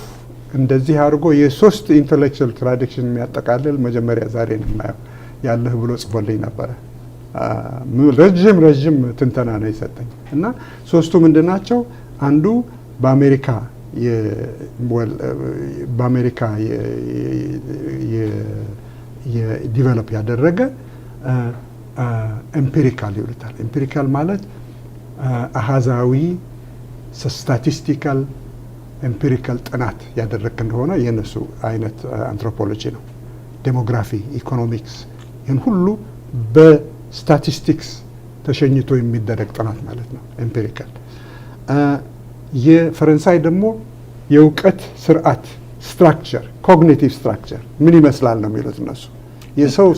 እንደዚህ አድርጎ የሶስት ኢንተሌክቹዋል ትራዲሽን የሚያጠቃልል መጀመሪያ ዛሬ ነው የማየው ያለህ ብሎ ጽፎልኝ ነበረ። ረጅም ትንተና ነው የሰጠኝ። እና ሶስቱ ምንድናቸው? አንዱ በአሜሪካ ዲቨሎፕ ያደረገ ኤምፒሪካል ይሉታል። ኤምፒሪካል ማለት አሃዛዊ ስታቲስቲካል ኤምፒሪካል ጥናት ያደረገ እንደሆነ የነሱ አይነት አንትሮፖሎጂ ነው። ዴሞግራፊ፣ ኢኮኖሚክስ ይህን ሁሉ በስታቲስቲክስ ተሸኝቶ የሚደረግ ጥናት ማለት ነው ኤምፒሪካል። የፈረንሳይ ደግሞ የእውቀት ስርዓት ስትራክቸር ኮግኒቲቭ ስትራክቸር ምን ይመስላል ነው የሚሉት እነሱ። የሰው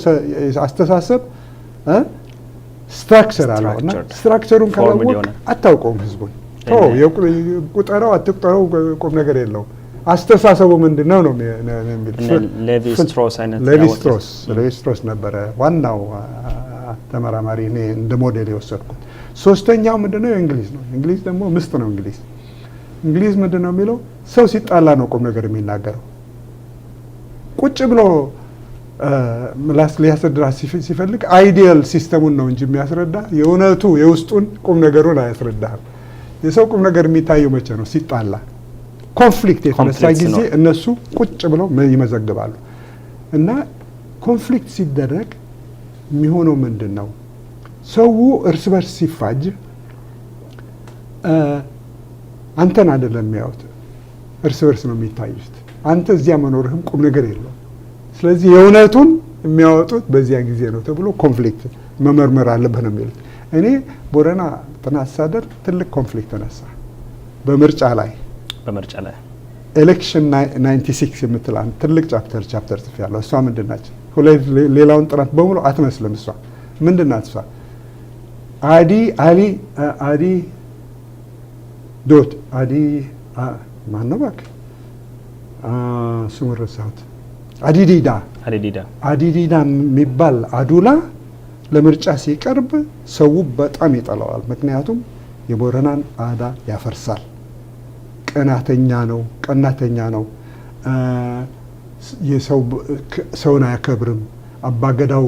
አስተሳሰብ ስትራክቸር አለው እና ስትራክቸሩን ካላወቅ አታውቀውም ህዝቡን። ቁጠረው አትቁጠረው ቁም ነገር የለውም። አስተሳሰቡ ምንድነው ነው የሚሉት። ሌቪ ስትሮስ ነበረ ዋናው ተመራማሪ እኔ እንደ ሞዴል የወሰድኩት። ሶስተኛው ምንድነው የእንግሊዝ ነው። እንግሊዝ ደግሞ ምስጥ ነው። እንግሊዝ ምንድነው የሚለው ሰው ሲጣላ ነው ቁም ነገር የሚናገረው። ቁጭ ብሎ ምላስ ሊያስረዳ ሲፈልግ አይዲያል ሲስተሙን ነው እንጂ የሚያስረዳ የእውነቱ የውስጡን ቁም ነገሩን አያስረዳም። የሰው ቁም ነገር የሚታየው መቼ ነው? ሲጣላ ኮንፍሊክት የተነሳ ጊዜ እነሱ ቁጭ ብለው ይመዘግባሉ። እና ኮንፍሊክት ሲደረግ የሚሆነው ምንድን ነው? ሰው እርስ በርስ ሲፋጅ አንተን አይደለም የሚያዩት፣ እርስ በርስ ነው የሚታዩት። አንተ እዚያ መኖርህም ቁም ነገር የለውም። ስለዚህ የእውነቱን የሚያወጡት በዚያ ጊዜ ነው ተብሎ ኮንፍሊክት መመርመር አለብህ ነው የሚሉት። እኔ ቦረና ጥናት ሳደርግ ትልቅ ኮንፍሊክት ተነሳ በምርጫ ላይ ኤሌክሽን 96 የምትል አንድ ትልቅ ቻፕተር ጽፌያለሁ። እሷ ምንድን ናቸው? ሌላውን ጥናት በሙሉ አትመስልም። እሷ ምንድን ናት? እሷ ማን ነው እባክህ ስሙን ረሳሁት። አዲዲዳ የሚባል አዱላ ለምርጫ ሲቀርብ ሰው በጣም ይጠላዋል። ምክንያቱም የቦረናን አዳ ያፈርሳል። ቀናተኛ ነው። ሰውን አያከብርም። አባገዳው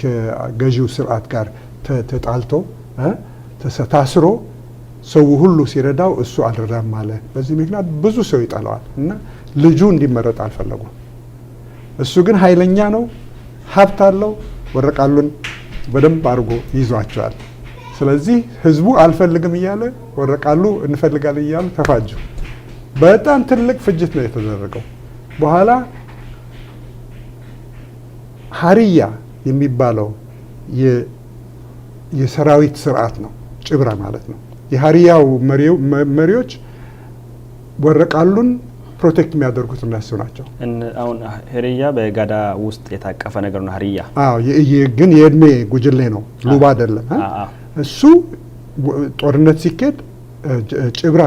ከገዢው ስርዓት ጋር ተጣልቶ ታስሮ ሰው ሁሉ ሲረዳው እሱ አልረዳም አለ። በዚህ ምክንያት ብዙ ሰው ይጠላዋል እና ልጁ እንዲመረጥ አልፈለጉም። እሱ ግን ኃይለኛ ነው፣ ሀብት አለው። ወረቃሉን በደንብ አድርጎ ይዟቸዋል። ስለዚህ ህዝቡ አልፈልግም እያለ ወረቃሉ እንፈልጋለን እያሉ ተፋጁ። በጣም ትልቅ ፍጅት ነው የተደረገው። በኋላ ሀሪያ የሚባለው የሰራዊት ስርዓት ነው፣ ጭብራ ማለት ነው። የሀሪያው መሪዎች ወረቃሉን ፕሮቴክት የሚያደርጉት እነሱ ናቸው። አሁን ሀሪያ በጋዳ ውስጥ የታቀፈ ነገር ነው። ሀሪያ ግን የእድሜ ጉጅሌ ነው፣ ሉባ አይደለም። እሱ ጦርነት ሲካሄድ ጭብራ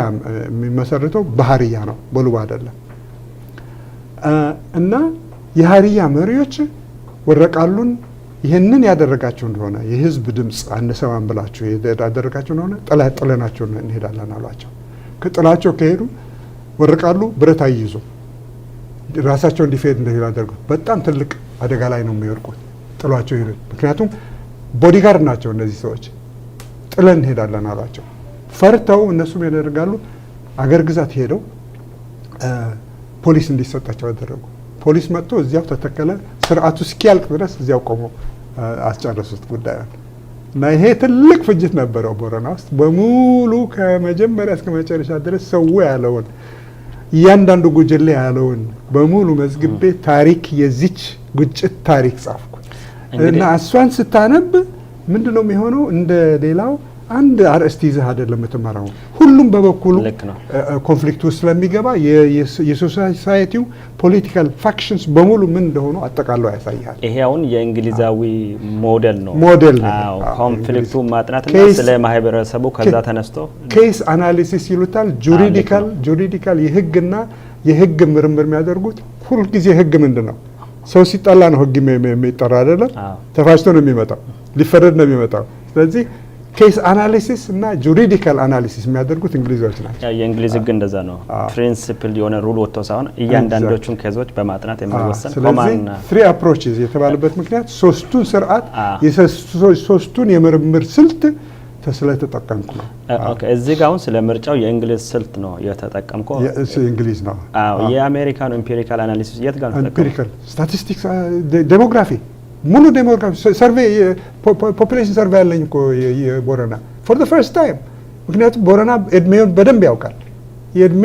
የሚመሰርተው በሀሪያ ነው፣ በሉባ አይደለም። እና የሀሪያ መሪዎች ወረቃሉን ይህንን ያደረጋቸው እንደሆነ የህዝብ ድምፅ አንሰማም ብላችሁ ያደረጋቸው እንደሆነ ጥለናቸው እንሄዳለን አሏቸው። ከጥላቸው ከሄዱ ወረቃሉ ብረት አይይዙ ራሳቸው እንዲፌድ ያደርጉ። በጣም ትልቅ አደጋ ላይ ነው የሚወድቁት ጥሏቸው ይሄዱ። ምክንያቱም ቦዲጋርድ ናቸው እነዚህ ሰዎች። ጥለን እንሄዳለን አሏቸው። ፈርተው እነሱም ያደርጋሉ። አገር ግዛት ሄደው ፖሊስ እንዲሰጣቸው ያደረጉ። ፖሊስ መጥቶ እዚያው ተተከለ። ስርዓቱ እስኪያልቅ ድረስ እዚያው ቆሞ አስጨረሱት ጉዳዩን። እና ይሄ ትልቅ ፍጅት ነበረው ቦረና ውስጥ በሙሉ ከመጀመሪያ እስከ መጨረሻ ድረስ ሰው ያለውን እያንዳንዱ ጉጅሌ ያለውን በሙሉ መዝግቤ ታሪክ የዚች ግጭት ታሪክ ጻፍኩ። እና እሷን ስታነብ ምንድነው የሚሆነው? እንደ ሌላው አንድ አርእስት ይዘህ አይደለም የምትመራው። ሁሉም በበኩሉ ኮንፍሊክት ውስጥ ስለሚገባ የሶሳይቲው ፖለቲካል ፋክሽንስ በሙሉ ምን እንደሆኑ አጠቃለው ያሳያል። ይሄ አሁን የእንግሊዛዊ ሞዴል ነው። ኮንፍሊክቱ ማጥናትና ስለ ማህበረሰቡ ከዛ ተነስቶ ኬስ አናሊሲስ ይሉታል። ጁሪዲካል የህግ ምርምር የሚያደርጉት ሁልጊዜ ህግ ምንድነው? ሰው ሲጣላ ነው ህግ የሚጠራ አይደለም። ተፋጅቶ ነው የሚመጣው፣ ሊፈረድ ነው የሚመጣው። ስለዚህ ኬስ አናሊሲስ እና ጁሪዲካል አናሊሲስ የሚያደርጉት እንግሊዞች ናቸው። የእንግሊዝ ህግ እንደዛ ነው። ፕሪንሲፕል የሆነ ሩል ወጥቶ ሳይሆን እያንዳንዶቹን ኬዞች በማጥናት የሚወሰን ስለዚህ ትሪ አፕሮችስ የተባለበት ምክንያት ሶስቱን ስርዓት ሶስቱን የምርምር ስልት ስለተጠቀምኩ ነው። ኦኬ፣ እዚህ ጋር አሁን ስለ ምርጫው የእንግሊዝ ስልት ነው የተጠቀምከው? እንግሊዝ ነው። የአሜሪካን ኢምፒሪካል አናሊሲስ የት ጋር ነው? ኢምፒሪካል ስታቲስቲክስ፣ ዴሞግራፊ ሙሉ ዴሞግራፊ ሰርቬይ ፖፑሌሽን ሰርቬይ ያለኝ እኮ የቦረና ፎር ዘ ፈርስት ታይም። ምክንያቱም ቦረና እድሜውን በደንብ ያውቃል። የእድሜ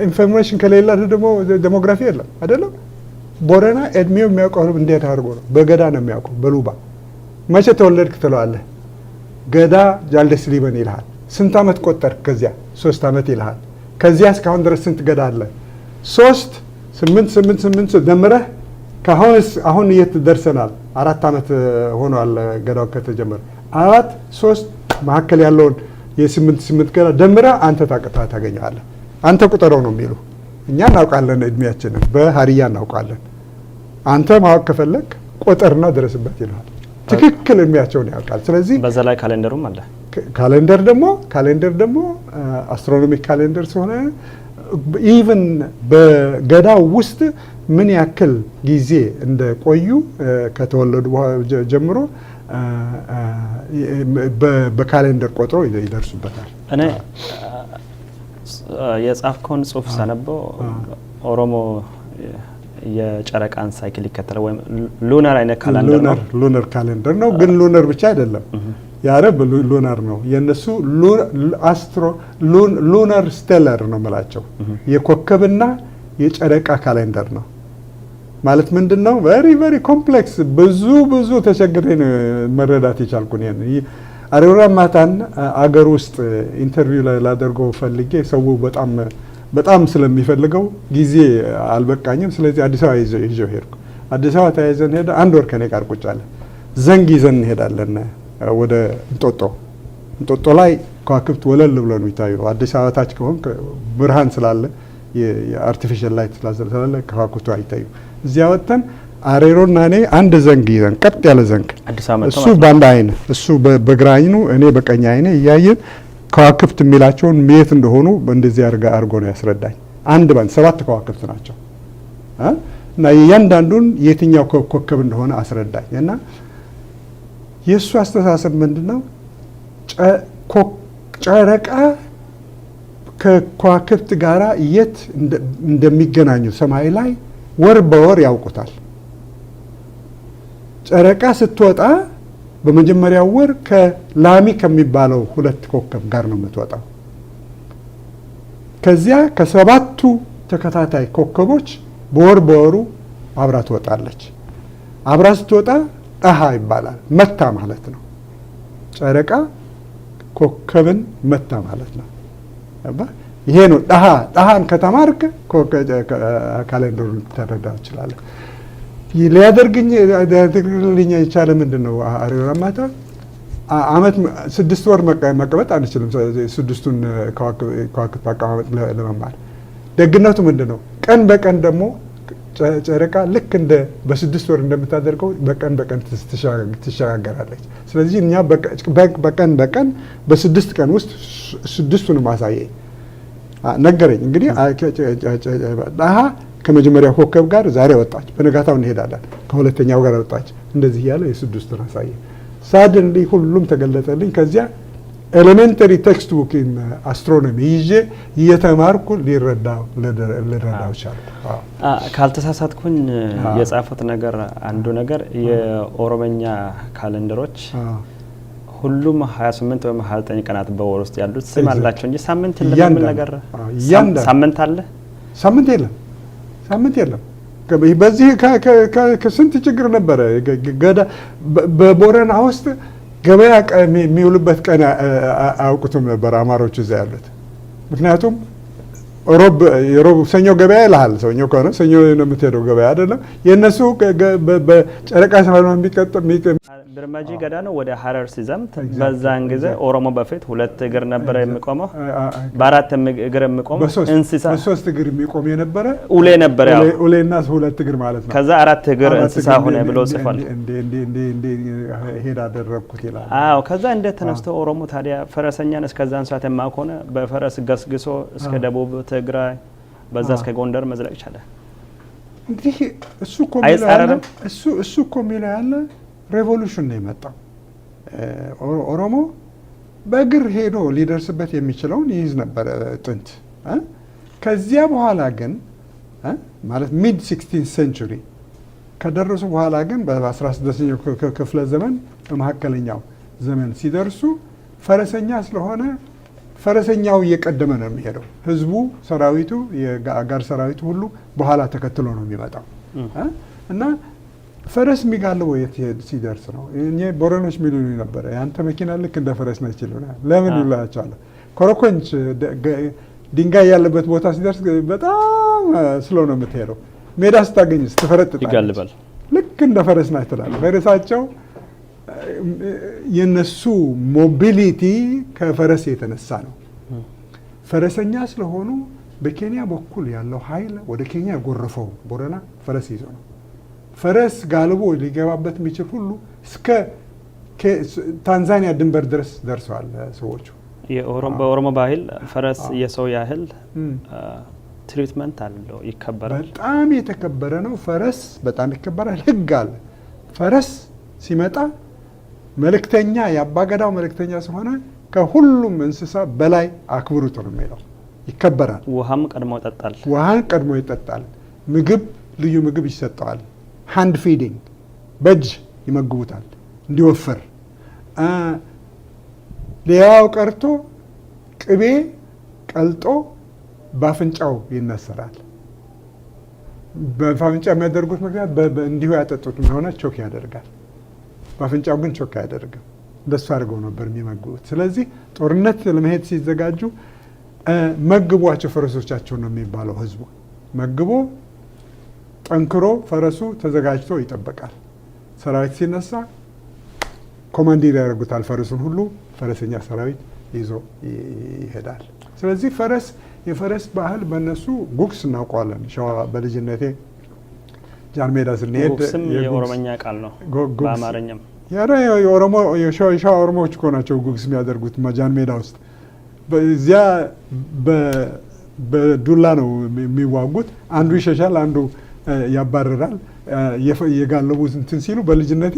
ኢንፎርሜሽን ከሌላ ደግሞ ዴሞግራፊ የለም አይደለም። ቦረና እድሜው የሚያውቀው እንዴት አድርጎ ነው? በገዳ ነው የሚያውቀው። በሉባ መቼ ተወለድክ ትለዋለህ። ገዳ ጃልደስ ሊበን ይልሃል። ስንት አመት ቆጠርክ? ከዚያ 3 አመት ይልሃል። ከዚያ እስካሁን ድረስ ስንት ገዳ አለ? 3 8 8 8 ደምረህ አሁን የት ደርሰናል? 4 ዓመት ሆኗል ገዳው ከተጀመረ። 4 3 መካከል ያለውን የ8 ገዳ ደምረህ አንተ ታገኛለህ። አንተ ቁጠረው ነው የሚሉ። እኛ እናውቃለን፣ እድሜያችንን በሀሪያ እናውቃለን። አንተ ማወቅ ከፈለግ ቁጥርና ድረስበት ይላል። ትክክል እድሜያቸውን ያውቃል። ስለዚህ በዛ ላይ ካሌንደሩም አለ። ካሌንደር ደግሞ አስትሮኖሚክ ካሌንደር ስለሆነ ኢቭን በገዳው ውስጥ ምን ያክል ጊዜ እንደቆዩ ከተወለዱ ጀምሮ በካሌንደር ቆጥሮ ይደርሱበታል። እኔ የጻፍከውን ጽሁፍ ሳነበው ኦሮሞ የጨረቃን ሳይክል ይከተላል ወይም ሉናር አይነት ካሌንደር ነው። ሉናር ካሌንደር ነው፣ ግን ሉናር ብቻ አይደለም። የአረብ ሉናር ነው፣ የነሱ ሉናር ስቴለር ነው የምላቸው። የኮከብና የጨረቃ ካሌንደር ነው ማለት ምንድን ነው? ቬሪ ቬሪ ኮምፕሌክስ። ብዙ ተቸግሬ ነው መረዳት የቻልኩን። አሬራ ማታን አገር ውስጥ ኢንተርቪው ላይ ላደርገው ፈልጌ ሰው በጣም ስለሚፈልገው ጊዜ አልበቃኝም። ስለዚህ አዲስ አበባ ይዤው ሄድኩ። አዲስ አበባ ተያይዘን ሄደ። 1 ወር ከኔ ጋር ቁጭ አለ። ዘንግ ይዘን እንሄዳለን ወደ እንጦጦ ላይ ከዋክብት ወለል ብለው ነው የሚታዩ። አዲስ አበባ ታች ከሆን ብርሃን ስላለ የአርቲፊሻል ላይት ስላለ ከዋክብቱ አይታዩ። እዚያ ወጥተን አሬሮና እኔ አንድ ዘንግ ይዘን ቀጥ ያለ ዘንግ፣ እሱ በአንድ አይን፣ እሱ በግራ አይኑ፣ እኔ በቀኝ አይኔ እያየን ከዋክብት የሚላቸውን የት እንደሆኑ እንደዚህ አድርጎ ነው ያስረዳኝ። አንድ ባንድ 7 ከዋክብት ናቸው እና እያንዳንዱን የትኛው ኮከብ እንደሆነ አስረዳኝ። እና የእሱ አስተሳሰብ ምንድነው? ጨረቃ ከከዋክብት ጋራ የት እንደሚገናኙ ሰማይ ላይ ወር በወር ያውቁታል። ጨረቃ ስትወጣ በመጀመሪያው ወር ከላሚ ከሚባለው 2 ኮከብ ጋር ነው የምትወጣው። ከዚያ ከ7ቱ ተከታታይ ኮከቦች በወሩ አብራ ትወጣለች። አብራ ስትወጣ ጣሃ ይባላል። መታ ማለት ነው። ጨረቃ ኮከብን መታ ማለት ነው። ይሄ ነው ጣሃን ከተማርክ ካሌንደሩን ተረዳው ይችላል። ሊያደርግልኝ የቻለ ምንድን ነው? አሬራ ማታ አመት 6 ወር መቀመጥ አንችልም። 6ቱን ከዋክብት አቀማመጥ ለመማር ደግነቱ ምንድን ነው? ቀን በቀን ደግሞ ጨረቃ ልክ እንደ በ6 ወር እንደምታደርገው በቀን ትሸጋገራለች። ስለዚህ እኛ በቀን በ6 ቀን ውስጥ 6ቱንም አሳየኝ ነገረኝ። እንግዲህ ከመጀመሪያው ኮከብ ጋር ዛሬ ወጣች፣ በነጋታው እንሄዳለን። ከሁለተኛው ጋር ወጣች። እንደዚህ ያለ የ6ቱን አሳየ። ሳድንሊ ሁሉም ተገለጠልኝ። ከዚያ ኤሌሜንተሪ ቴክስት ቡክ አስትሮኖሚ ይዤ እየተማርኩ ልረዳው ቻልኩ። ካልተሳሳትኩኝ የጻፉት ነገር አንዱ ነገር የኦሮመኛ ካሌንደሮች ሁሉም 28 ወይም 29 ቀናት በወር ውስጥ ያሉት ስም አላቸው እንጂ ሳምንት የለም ነገር ሳምንት አለ? ሳምንት የለም። በዚህ ከስንት ችግር ነበረ። በቦረና ውስጥ ገበያ የሚውልበት ቀን አያውቁትም ነበር አማሮች እዛ ያሉት። ምክንያቱም ሮብ ሰኞ ገበያ ይልሃል። ሰኞ ከሆነ ሰኞ ነው የምትሄደው ገበያ አይደለም። የእነሱ በጨረቃ ስለሆነ የሚቀጥም ብርማጂ ገዳ ነው ወደ ሀረር ሲዘምት በዛን ጊዜ ኦሮሞ በፊት 2 እግር ነበረ የሚቆመው፣ በ4 እግር የሚቆመው እንስሳ፣ በ3 እግር የሚቆም የነበረ ኡሌ ነበረ። ያው ኡሌና 2 እግር ማለት ነው። ከዛ 4 እግር እንስሳ ሆነ ብሎ ጽፏል። እንዴ ሄዳ አደረኩት ይላል። አዎ። ከዛ እንዴት ተነስቶ ኦሮሞ ታዲያ ፈረሰኛን እስከዛን ሰዓት የማቆነ በፈረስ ገስግሶ እስከ ደቡብ ትግራይ በዛ እስከ ጎንደር መዝለቅ ቻለ? እንግዲህ እሱ እኮ የሚለው ያለ ሬቮሉሽን ነው የመጣው። ኦሮሞ በእግር ሄዶ ሊደርስበት የሚችለውን ይይዝ ነበረ ጥንት። ከዚያ በኋላ ግን ማለት ሚድ 16 ሴንቹሪ ከደረሱ በኋላ ግን በ16ኛው ክፍለ ዘመን በመካከለኛው ዘመን ሲደርሱ ፈረሰኛ ስለሆነ ፈረሰኛው እየቀደመ ነው የሚሄደው። ህዝቡ፣ ሰራዊቱ፣ የጋር ሰራዊቱ ሁሉ በኋላ ተከትሎ ነው የሚመጣው እና ፈረስ የሚጋልበው የት ሲደርስ ነው? እኔ ቦረኖች ሚሉ ነበረ ያንተ መኪና ልክ እንደ ፈረስ ነች ይሉናል። ለምን ይላቸዋል? ኮረኮንች ድንጋይ ያለበት ቦታ ሲደርስ በጣም ስሎ ነው የምትሄደው። ሜዳ ስታገኝ ስትፈረጥጣለች፣ ይጋልባል። ልክ እንደ ፈረስ ናት ትላለህ። ፈረሳቸው የነሱ ሞቢሊቲ ከፈረስ የተነሳ ነው። ፈረሰኛ ስለሆኑ በኬንያ በኩል ያለው ኃይል ወደ ኬንያ የጎረፈው ቦረና ፈረስ ይዞ ነው። ፈረስ ጋልቦ ሊገባበት የሚችል ሁሉ እስከ ታንዛኒያ ድንበር ድረስ ደርሰዋል ሰዎቹ። በኦሮሞ ባህል ፈረስ የሰው ያህል ትሪትመንት አለው፣ ይከበራል። በጣም የተከበረ ነው። ፈረስ በጣም ይከበራል። ህግ አለ። ፈረስ ሲመጣ መልእክተኛ፣ የአባገዳው መልእክተኛ ስለሆነ ከሁሉም እንስሳ በላይ አክብሩት ነው የሚለው። ይከበራል። ውሃም ቀድሞ ይጠጣል። ውሃን ቀድሞ ይጠጣል። ምግብ፣ ልዩ ምግብ ይሰጠዋል። ሃንድ ፊዲንግ፣ በእጅ ይመግቡታል እንዲወፍር። ሌላው ቀርቶ ቅቤ ቀልጦ በአፍንጫው ይነሰራል። በአፍንጫ የሚያደርጉት ምክንያት እንዲሁ ያጠጡት እንደሆነ ቾክ ያደርጋል። በአፍንጫው ግን ቾክ አያደርግም። እንደሱ አድርገው ነበር የሚመግቡት። ስለዚህ ጦርነት ለመሄድ ሲዘጋጁ መግቧቸው ፈረሶቻቸው ነው የሚባለው። ህዝቡ መግቦ ጠንክሮ ፈረሱ ተዘጋጅቶ ይጠበቃል። ሰራዊት ሲነሳ ኮማንዲር ያደርጉታል። ፈረሱን ሁሉ ፈረሰኛ ሰራዊት ይዞ ይሄዳል። ስለዚህ የፈረስ ባህል በእነሱ ጉግስ እናውቀዋለን። ሸዋ በልጅነቴ ጃን ሜዳ ስንሄድ ጉግስም የኦሮመኛ ቃል ነው በአማርኛም የሸዋ ኦሮሞዎች እኮ ናቸው ጉግስ የሚያደርጉት ጃን ሜዳ ውስጥ። እዚያ በዱላ ነው የሚዋጉት። አንዱ ይሸሻል፣ አንዱ ያባረራል። የጋለቡ እንትን ሲሉ በልጅነቴ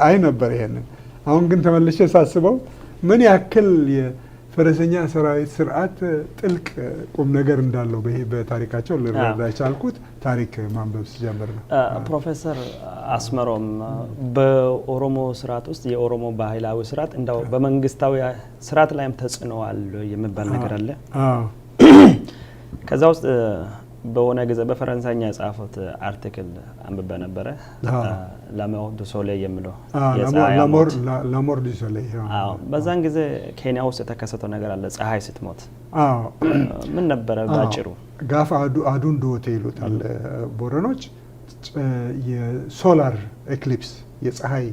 አይ ነበር ይሄንን። አሁን ግን ተመልሼ ሳስበው ምን ያክል የፈረሰኛ ሰራዊት ስርዓት ጥልቅ ቁም ነገር እንዳለው በታሪካቸው ልረዳ የቻልኩት ታሪክ ማንበብ ሲጀምር ነው። ፕሮፌሰር አስመሮም በኦሮሞ ስርዓት ውስጥ የኦሮሞ ባህላዊ ስርዓት እንደው በመንግስታዊ ስርዓት ላይም ተጽዕኖ አለው የሚባል ነገር አለ። ከዛ ውስጥ በሆነ ጊዜ በፈረንሳይኛ የጻፉት አርቲክል አንብቤ ነበረ። ላሞር ዱ ሶሌይ የሚለው ላሞር ዱ ሶሌይ። በዛን ጊዜ ኬንያ ውስጥ የተከሰተው ነገር አለ፣ ፀሐይ ስትሞት። ምን ነበረ ባጭሩ? ጋፍ አዱን ዶቴ ይሉታል ቦረኖች። የሶላር ኤክሊፕስ የፀሐይ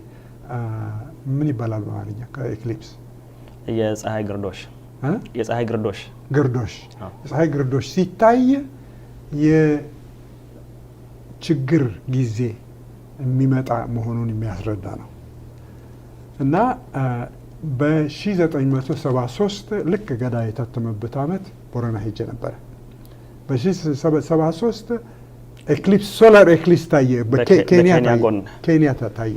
ምን ይባላል በአማርኛ? ኤክሊፕስ የፀሐይ ግርዶሽ። የፀሐይ ግርዶሽ የፀሐይ ግርዶሽ ሲታይ የችግር ጊዜ የሚመጣ መሆኑን የሚያስረዳ ነው። እና በ1973 ልክ ገዳ የታተመበት ዓመት ቦረና ሄጄ ነበረ። በ1973 ኤክሊፕስ ሶላር ኤክሊፕስ ታየ፣ በኬንያ ታየ።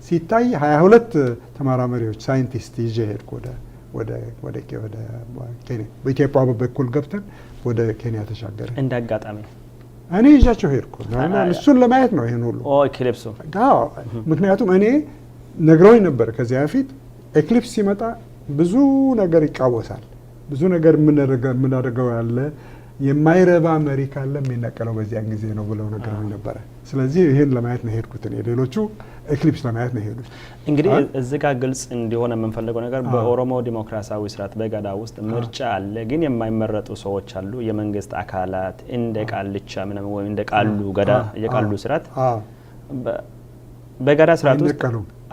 ሲታይ 22 ተመራማሪዎች ሳይንቲስት ይዤ ሄድኩ ወደ ኬንያ። በኢትዮጵያ በኩል ገብተን ወደ ኬንያ ተሻገረ። እንደ አጋጣሚ እኔ ይዣቸው ሄድኩ። እሱን ለማየት ነው ይሄን ሁሉ ኤክሊፕሱ። ምክንያቱም እኔ ነግረውኝ ነበር ከዚያ በፊት ኤክሊፕስ ሲመጣ ብዙ ነገር ይቃወሳል። ብዙ ነገር የምናደርገው ያለ የማይረባ መሪ ካለ የሚነቀለው በዚያን ጊዜ ነው ብለው ነግረውኝ ነበረ። ስለዚህ ይሄን ለማየት ነው ሄድኩት። እኔ ሌሎቹ ኤክሊፕስ ለማየት ነው ሄዱት። እንግዲህ እዚህ ጋር ግልጽ እንዲሆን የምንፈልገው ነገር በኦሮሞ ዲሞክራሲያዊ ስርዓት በገዳ ውስጥ ምርጫ አለ፣ ግን የማይመረጡ ሰዎች አሉ። የመንግስት አካላት እንደ ቃልቻ ምንም ወይ እንደ ቃሉ ገዳ የቃሉ ስርዓት በገዳ ስርዓት ውስጥ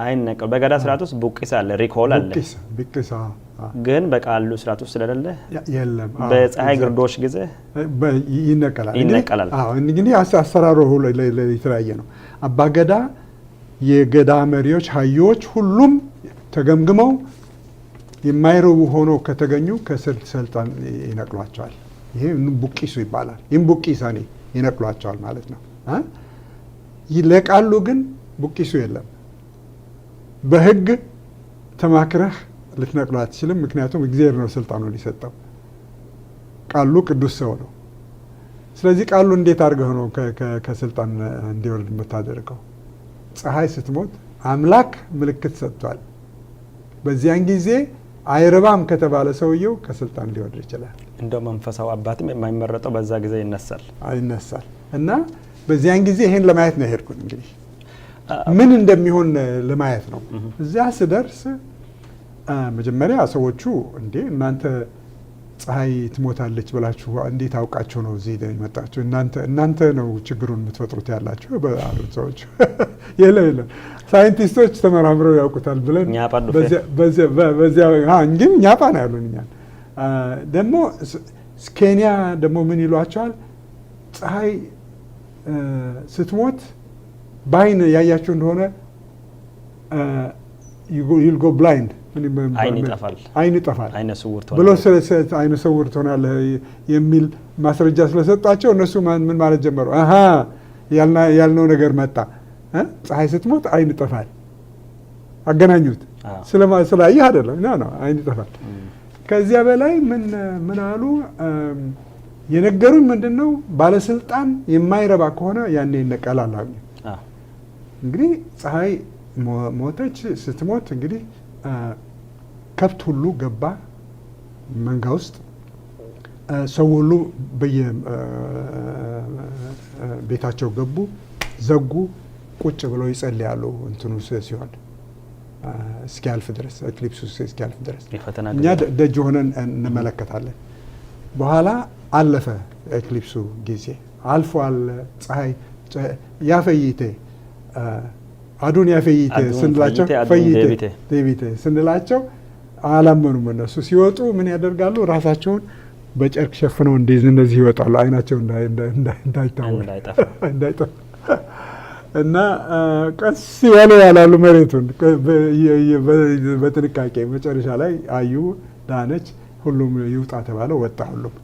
አይነቀሉ። በገዳ ስርዓት ውስጥ ቡቂሳ አለ፣ ሪኮል አለ። ቡቂሳ ግን በቃሉ ስርዓት ውስጥ ስለሌለ የለም። በፀሐይ ግርዶሽ ጊዜ ይነቀላል። እንግዲህ አሰራሩ ሁሉ የተለያየ ነው። አባገዳ የገዳ መሪዎች ሀዮች ሁሉም ተገምግመው የማይረቡ ሆኖ ከተገኙ ከስልጣን ይነቅሏቸዋል። ይሄ ቡቂሱ ይባላል። ይህም ቡቂሳኔ ይነቅሏቸዋል ማለት ነው። ለቃሉ ግን ቡቂሱ የለም። በህግ ተማክረህ ልትነቅሉ አትችልም። ምክንያቱም እግዚአብሔር ነው ስልጣኑን ሊሰጠው። ቃሉ ቅዱስ ሰው ነው። ስለዚህ ቃሉ እንዴት አድርገህ ነው ከስልጣን እንዲወርድ የምታደርገው? ፀሐይ ስትሞት አምላክ ምልክት ሰጥቷል። በዚያን ጊዜ አይረባም ከተባለ ሰውየው ከስልጣን ሊወርድ ይችላል። እንደው መንፈሳዊ አባትም የማይመረጠው በዛ ጊዜ ይነሳል እና በዚያን ጊዜ ይሄን ለማየት ነው የሄድኩት። እንግዲህ ምን እንደሚሆን ለማየት ነው። እዚያ ስደርስ መጀመሪያ ሰዎቹ እንዴ እናንተ ፀሐይ ትሞታለች ብላችሁ እንዴት አውቃችሁ ነው እዚህ የመጣችሁ? እናንተ ነው ችግሩን የምትፈጥሩት ያላችሁ አሉት ሰዎች። የለም ሳይንቲስቶች ተመራምረው ያውቁታል ብለን በዚያ ግን ኛፓ ነው ያሉን እኛን። ደግሞ ኬንያ ደግሞ ምን ይሏቸዋል? ፀሐይ ስትሞት በአይን ያያችሁ እንደሆነ you'll go blind አይን ይጠፋል ብሎ አይነ ስውር ትሆናለህ የሚል ማስረጃ ስለሰጣቸው እነሱ ምን ማለት ጀመሩ? አሃ ያልነው ነገር መጣ፣ ፀሐይ ስትሞት አይን ይጠፋል። አገናኙት። ስላየህ አይደለም ነው አይን ይጠፋል። ከዚያ በላይ ምን አሉ? የነገሩን ምንድነው? ባለስልጣን የማይረባ ከሆነ ያኔ ይነቀላል አሉ። እንግዲህ ፀሐይ ሞተች። ስትሞት እንግዲህ ከብት ሁሉ ገባ መንጋ ውስጥ። ሰው ሁሉ በየቤታቸው ገቡ፣ ዘጉ፣ ቁጭ ብለው ይጸልያሉ። እንትኑ ሲሆን እስኪያልፍ ድረስ ኤክሊፕሱ እስኪያልፍ ድረስ እኛ ደጅ ሆነን እንመለከታለን። በኋላ አለፈ ኤክሊፕሱ ጊዜ አልፏል። ፀሐይ ያፈይቴ አዱን ያፈይቴ ስንላቸው ፈይቴ ዴቪቴ ስንላቸው አላመኑም። እነሱ ሲወጡ ምን ያደርጋሉ? ራሳቸውን በጨርቅ ሸፍነው እንደዚህ ይወጣሉ፣ አይናቸው እንዳይጠፋ እና ቀስ ያላሉ መሬቱን በጥንቃቄ። መጨረሻ ላይ አዩ፣ ዳነች፣ ሁሉም ይውጣ ተባለ፣ ወጣ ሁሉም።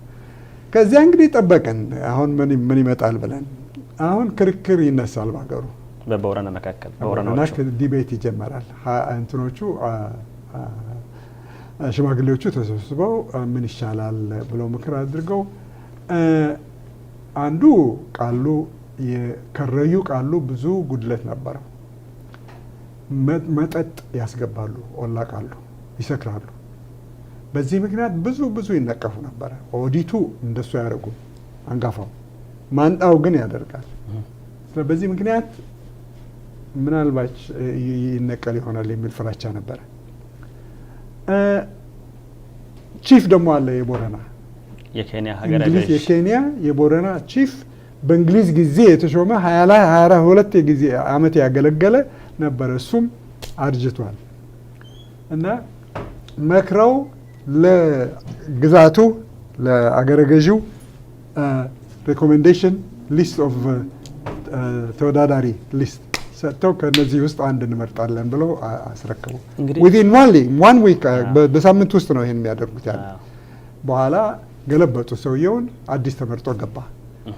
ከዚያ እንግዲህ ጠበቅን፣ አሁን ምን ይመጣል ብለን። አሁን ክርክር ይነሳል በሀገሩ በቦረና መካከል ዲቤት ይጀመራል። እንትኖቹ ሽማግሌዎቹ ተሰብስበው ምን ይሻላል ብለው ምክር አድርገው አንዱ ቃሉ የከረዩ ቃሉ ብዙ ጉድለት ነበረው። መጠጥ ያስገባሉ፣ ኦላ ቃሉ ይሰክራሉ። በዚህ ምክንያት ብዙ ይነቀፉ ነበረ። ኦዲቱ እንደሱ ያደርጉ፣ አንጋፋው ማንጣው ግን ያደርጋል። በዚህ ምክንያት ምናልባት ይነቀል ይሆናል የሚል ፍራቻ ነበረ። ቺፍ ደግሞ አለ የቦረና የኬንያ የቦረና ቺፍ በእንግሊዝ ጊዜ የተሾመ 22 ጊዜ አመት ያገለገለ ነበረ። እሱም አርጅቷል እና መክረው ለግዛቱ ለአገረ ገዢው ሪኮሜንዴሽን ሊስት ኦፍ ተወዳዳሪ ሊስት ሰጥተው ከነዚህ ውስጥ አንድ እንመርጣለን ብለው አስረከቡ። ዊዚን ዋን ዊክ በሳምንት ውስጥ ነው ይሄን የሚያደርጉት ያለ። በኋላ ገለበጡ ሰውየውን፣ አዲስ ተመርጦ ገባ።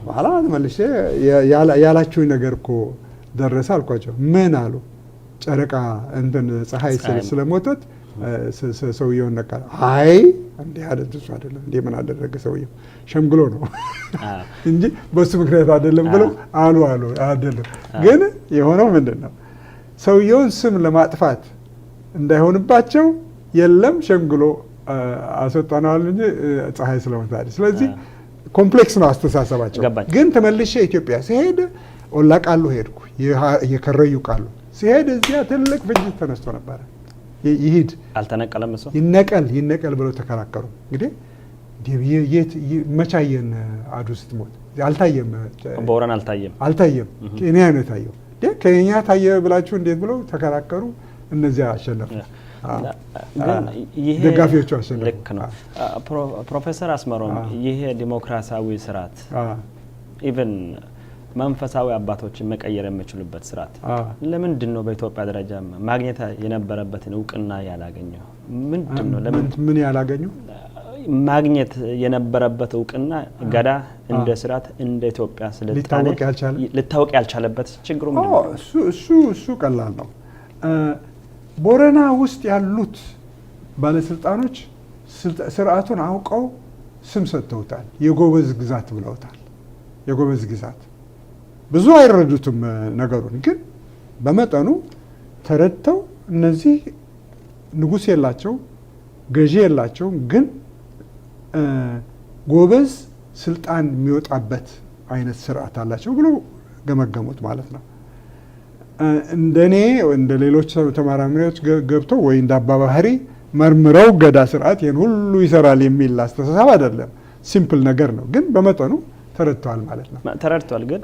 በኋላ መልሼ ያላችሁኝ ነገር እኮ ደረሰ አልኳቸው። ምን አሉ? ጨረቃ ፀሐይ ስለሞተት ሰውየውን ነቃ። አይ እንዲህ አይደለም፣ እሱ አይደለም እንዴ ምን አደረገ ሰውየው? ሸምግሎ ነው እንጂ በሱ ምክንያት አይደለም ብለው አሉ አይደለም። ግን የሆነው ምንድነው? ሰውየውን ስም ለማጥፋት እንዳይሆንባቸው የለም ሸምግሎ አስወጣናል እንጂ ፀሐይ ስለሞታለች። ስለዚህ ኮምፕሌክስ ነው አስተሳሰባቸው። ግን ተመልሼ ኢትዮጵያ ሲሄድ ኦላ ቃሉ ሄድኩ፣ የከረዩ ቃሉ ሲሄድ እዚያ ትልቅ ፍጅት ተነስቶ ነበረ። ይሂድ አልተነቀለም፣ እሱ ይነቀል ብለው ተከራከሩ። እንግዲህ መቻየን አዱ ስትሞት አልታየም፣ ቦረና አልታየም፣ ኬንያ ነው የታየው። ኬንያ ታየ ብላችሁ እንዴት ብለው ተከራከሩ። እነዚያ አሸነፉ፣ ደጋፊዎቹ አሸነፉ። ልክ ነው ፕሮፌሰር አስመሮም። ይሄ ዲሞክራሲያዊ ስርዓት ኢቨን መንፈሳዊ አባቶችን መቀየር የሚችሉበት ስርዓት ለምንድን ነው በኢትዮጵያ ደረጃ ማግኘት የነበረበትን እውቅና ያላገኘው? ምንድን ነው ምን ያላገኘው? ማግኘት የነበረበት እውቅና ገዳ እንደ ስርዓት እንደ ኢትዮጵያ ሊታወቅ ያልቻለበት ችግሩ ምንድን ነው? እሱ ቀላል ነው። ቦረና ውስጥ ያሉት ባለስልጣኖች ስርዓቱን አውቀው ስም ሰጥተውታል። የጎበዝ ግዛት ብለውታል። የጎበዝ ግዛት ብዙ አይረዱትም ነገሩን፣ ግን በመጠኑ ተረድተው እነዚህ ንጉሥ የላቸው ገዢ የላቸው፣ ግን ጎበዝ ስልጣን የሚወጣበት አይነት ስርዓት አላቸው ብሎ ገመገሙት ማለት ነው። እንደኔ እንደ ሌሎች ተመራማሪዎች ገብተው ወይ እንደ አባባህሪ መርምረው ገዳ ስርዓት ይህን ሁሉ ይሰራል የሚል አስተሳሰብ አይደለም። ሲምፕል ነገር ነው፣ ግን በመጠኑ ተረድተዋል ማለት ነው። ተረድቷል። ግን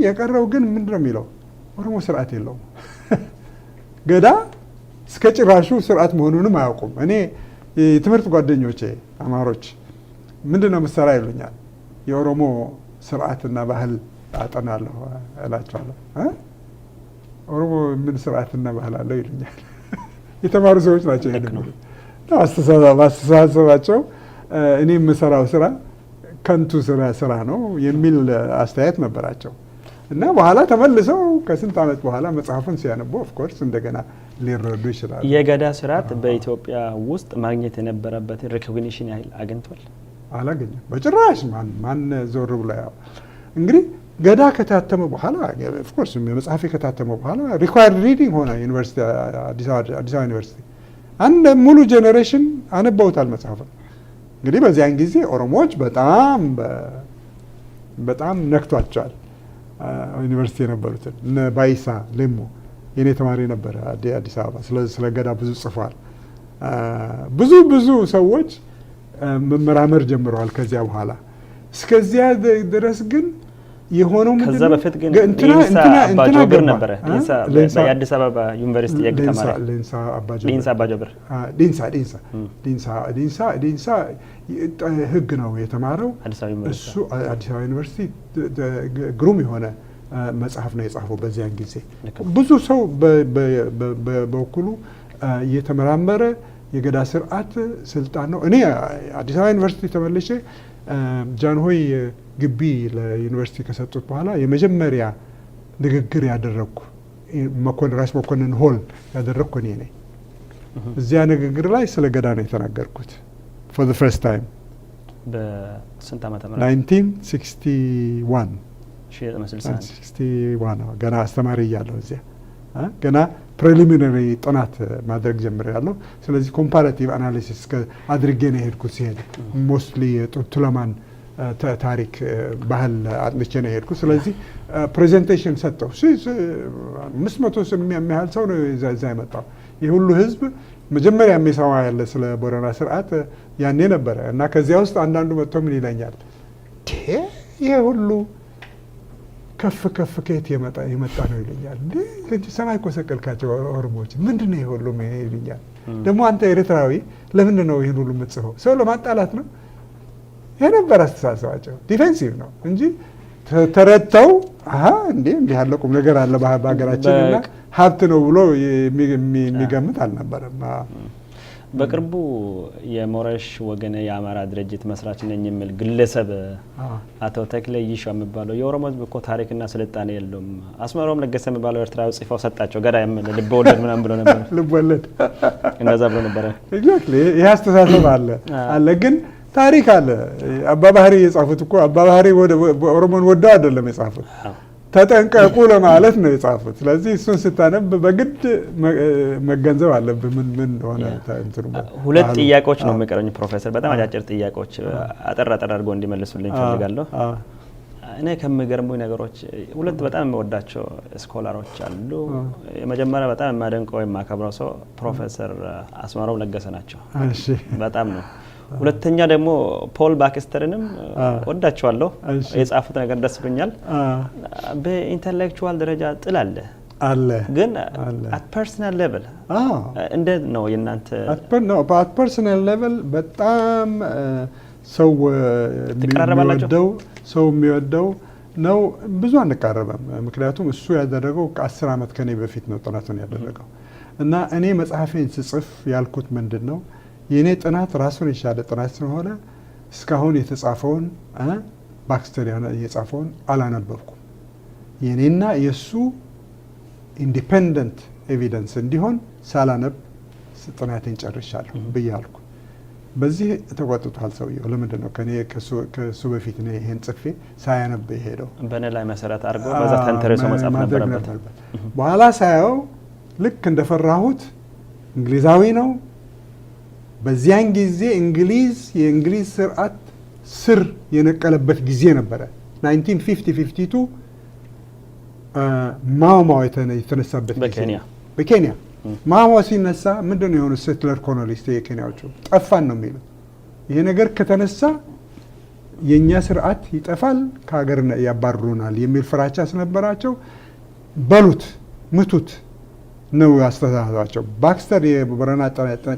የቀረው ግን ምንድን ነው የሚለው ኦሮሞ ስርዓት የለውም። ገዳ እስከ ጭራሹ ስርዓት መሆኑንም አያውቁም። እኔ የትምህርት ጓደኞቼ አማሮች ምንድን ነው ምሰራ ይሉኛል። የኦሮሞ ስርዓትና ባህል አጠናለሁ እላቸዋለሁ። ኦሮሞ ምን ስርዓትና ባህል አለው ይሉኛል። የተማሩ ሰዎች ናቸው። አስተሳሰባቸው እኔ የምሰራው ስራ ከንቱ ስራ ነው የሚል አስተያየት ነበራቸው እና በኋላ ተመልሰው ከስንት ዓመት በኋላ መጽሐፉን ሲያነቡ ኦፍኮርስ እንደገና ሊረዱ ይችላሉ። የገዳ ስርዓት በኢትዮጵያ ውስጥ ማግኘት የነበረበትን ሪኮግኒሽን ያህል አግኝቷል? አላገኘም በጭራሽ። ማን ዞር ብሎ ያው እንግዲህ ገዳ ከታተመ በኋላ ኦፍኮርስ መጽሐፌ ከታተመ በኋላ ሪኳየርድ ሪዲንግ ሆነ። ዩኒቨርሲቲ አዲስ አበባ ዩኒቨርሲቲ አንድ ሙሉ ጄኔሬሽን አነበውታል መጽሐፉን። እንግዲህ በዚያን ጊዜ ኦሮሞዎች በጣም ነክቷቸዋል። ዩኒቨርሲቲ የነበሩትን እነ ባይሳ ሌሞ የኔ ተማሪ ነበረ አዲስ አበባ። ስለ ገዳ ብዙ ጽፏል። ብዙ ሰዎች መመራመር ጀምረዋል። ከዚያ በኋላ እስከዚያ ድረስ ግን የሆነው ከዛ በፊት ግን ዲንሳ አባጆብር ነበረ። የአዲስ አበባ ዩኒቨርሲቲ የህግ ተማሪ ዲንሳ አባጆብር ዲንሳ ህግ ነው የተማረው። እሱ አዲስ አበባ ዩኒቨርሲቲ ግሩም የሆነ መጽሐፍ ነው የጻፈው በዚያን ጊዜ። ብዙ ሰው በበኩሉ እየተመራመረ የገዳ ስርዓት ስልጣን ነው። እኔ አዲስ አበባ ዩኒቨርሲቲ ተመልሼ ጃንሆይ ግቢ ለዩኒቨርሲቲ ከሰጡት በኋላ የመጀመሪያ ንግግር ያደረግኩ ራስ መኮንን ሆል ያደረግኩ እኔ ነኝ። እዚያ ንግግር ላይ ስለ ገዳ ነው የተናገርኩት for the first time በስንት ዓመተ ምህረት 1961 ገና አስተማሪ እያለሁ እዚያ ገና ፕሪሊሚናሪ ጥናት ማድረግ ጀምሬያለሁ። ስለዚህ ኮምፓራቲቭ አናሊሲስ አድርጌ ነው የሄድኩት። ሲሄድ ሞስትሊ ቱለማን ታሪክ ባህል አጥንቼ ነው የሄድኩት። ስለዚህ ፕሬዘንቴሽን ሰጠው። 500 የሚያህል ሰው ነው እዛ የመጣው። ይህ ሁሉ ህዝብ መጀመሪያ የሚሰማ ያለ ስለ ቦረና ስርዓት ያኔ ነበረ እና ከዚያ ውስጥ አንዳንዱ መጥቶ ምን ይለኛል፣ ይሄ ሁሉ ከፍ ከየት የመጣ ነው ይለኛል። እንዴ ሰማይ እኮ ሰቀልካቸው ኦሮሞዎች፣ ምንድን ነው ይሄ ሁሉ ይለኛል። ደግሞ አንተ ኤርትራዊ ለምንድን ነው ይህን ሁሉ የምትጽፈው? ሰው ለማጣላት ነው? ይሄ ነበር አስተሳሰባቸው። ዲፌንሲቭ ነው እንጂ ተረድተው እንዲህ ያለ ቁም ነገር አለ በሀገራችን እና ሀብት ነው ብሎ የሚገምት አልነበረም። በቅርቡ የሞረሽ ወገነ የአማራ ድርጅት መስራች ነኝ የሚል ግለሰብ አቶ ተክለ ይሻ የሚባለው የኦሮሞ ህዝብ እኮ ታሪክና ስልጣኔ የለውም፣ አስመሮም ለገሰ የሚባለው ኤርትራዊ ጽፈው ሰጣቸው ገዳ የሚል ልብወለድ ምናምን ብሎ ነበር። ልብወለድ እንደዛ ብሎ ነበረ። ኤግዛክትሊ ይሄ አስተሳሰብ አለ ግን ታሪክ አለ። አባባህሪ የጻፉት እኮ አባባህሪ ኦሮሞን ወደው አይደለም የጻፉት፣ ተጠንቀቁ ለማለት ነው የጻፉት። ስለዚህ እሱን ስታነብ በግድ መገንዘብ አለብህ ምን እንደሆነ። ሁለት ጥያቄዎች ነው የሚቀረኝ ፕሮፌሰር፣ በጣም አጫጭር ጥያቄዎች አጠር አድርጎ እንዲመልሱልኝ ፈልጋለሁ። እኔ ከሚገርሙኝ ነገሮች ሁለት በጣም የምወዳቸው ስኮላሮች አሉ። የመጀመሪያ በጣም የማደንቀው የማከብረው ሰው ፕሮፌሰር አስመሮም ለገሰ ናቸው። በጣም ነው። ሁለተኛ ደግሞ ፖል ባክስተርንም ወዳቸዋለሁ። የጻፉት ነገር ደስ ብሎኛል። በኢንተሌክቹዋል ደረጃ ጥል አለ ግን አት ፐርሰናል ሌቨል እንዴት ነው የእናንተ? አት ፐርሰናል ሌቨል በጣም ሰው የሚወደው ነው። ብዙ አንቃረበም። ምክንያቱም እሱ ያደረገው ከ10 ዓመት ከኔ በፊት ነው ጥናቱን ያደረገው እና እኔ መጽሐፌን ስጽፍ ያልኩት ምንድን ነው የኔ ጥናት ራሱን የቻለ ጥናት ስለሆነ እስካሁን የተጻፈውን ባክስተር የጻፈውን አላነበብኩም። የኔና የሱ ኢንዲፔንደንት ኤቪደንስ እንዲሆን ሳላነብ ጥናቴን ጨርሻለሁ ብያልኩ። በዚህ ተቆጥቷል ሰውየው። ለምንድን ነው ከሱ በፊት ነው ይሄን ጽፌ ሳያነብ ሄደው? በእኔ ላይ መሰረት አድርጎ በዛ ተንተርሶ መጻፍ ነበረበት። በኋላ ሳየው ልክ እንደፈራሁት እንግሊዛዊ ነው። በዚያን ጊዜ የእንግሊዝ ስርዓት ስር የነቀለበት ጊዜ ነበረ። 1952 ማኦ የተነሳበት ጊዜ በኬንያ ማሞ ሲነሳ ምንድነው የሆኑ ሴትለር ኮሎኒስት የኬንያዎቹ ጠፋን ነው የሚለው። ይሄ ነገር ከተነሳ የኛ ስርዓት ይጠፋል ከሀገር ያባርሩናል የሚል ፍራቻ ስለነበራቸው በሉት ምቱት ነው አስተሳሰባቸው። ባክስተር የቦረና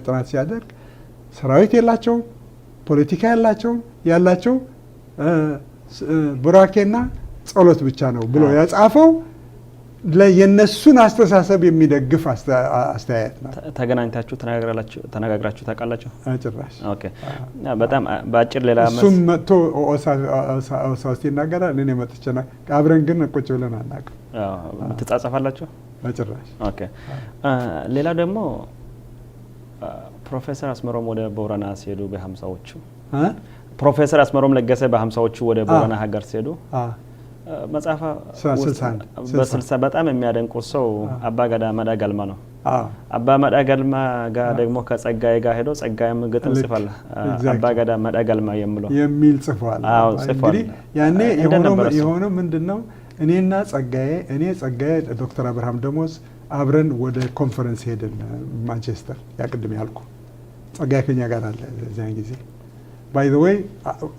ጥናት ሲያደርግ ሰራዊት የላቸው ፖለቲካ ያላቸው ቡራኬና ጸሎት ብቻ ነው ብሎ ያጻፈው የነሱን አስተሳሰብ የሚደግፍ አስተያየት ነው። ተገናኝታችሁ ተነጋግራችሁ ታውቃላችሁ? ጭራሽ። ኦኬ በጣም በአጭር ሌላ እሱም መጥቶ ኦሳ ውስጥ ይናገራል። እኔ መጥቼና አብረን ግን ቁጭ ብለን አናውቅም። ትጻጻፋላችሁ? ጭራሽ። ኦኬ ሌላ ደግሞ ፕሮፌሰር አስመሮም ወደ ቦረና ሲሄዱ በ50ዎቹ ፕሮፌሰር አስመሮም ለገሰ በ50ዎቹ ወደ ቦረና ሀገር ሲሄዱ መጽሐፋ በ60 በጣም የሚያደንቁ ሰው አባገዳ መዳ ገልማ ነው። አባ መዳ ገልማ ጋር ደግሞ ከጸጋዬ ጋር ሄዶ ጸጋዬም ግጥም ጽፏል። አባገዳ መዳ ገልማ የሚል ጽፏል። አዎ ጽፏል። ያኔ የሆነው ምንድነው እኔና ጸጋዬ ዶክተር አብርሃም ደሞዝ አብረን ወደ ኮንፈረንስ ሄድን ማንቸስተር። ያቅድም ያልኩ ጸጋዬ ከኛ ጋር አለ እዚያን ጊዜ። ባይ ዘ ዌይ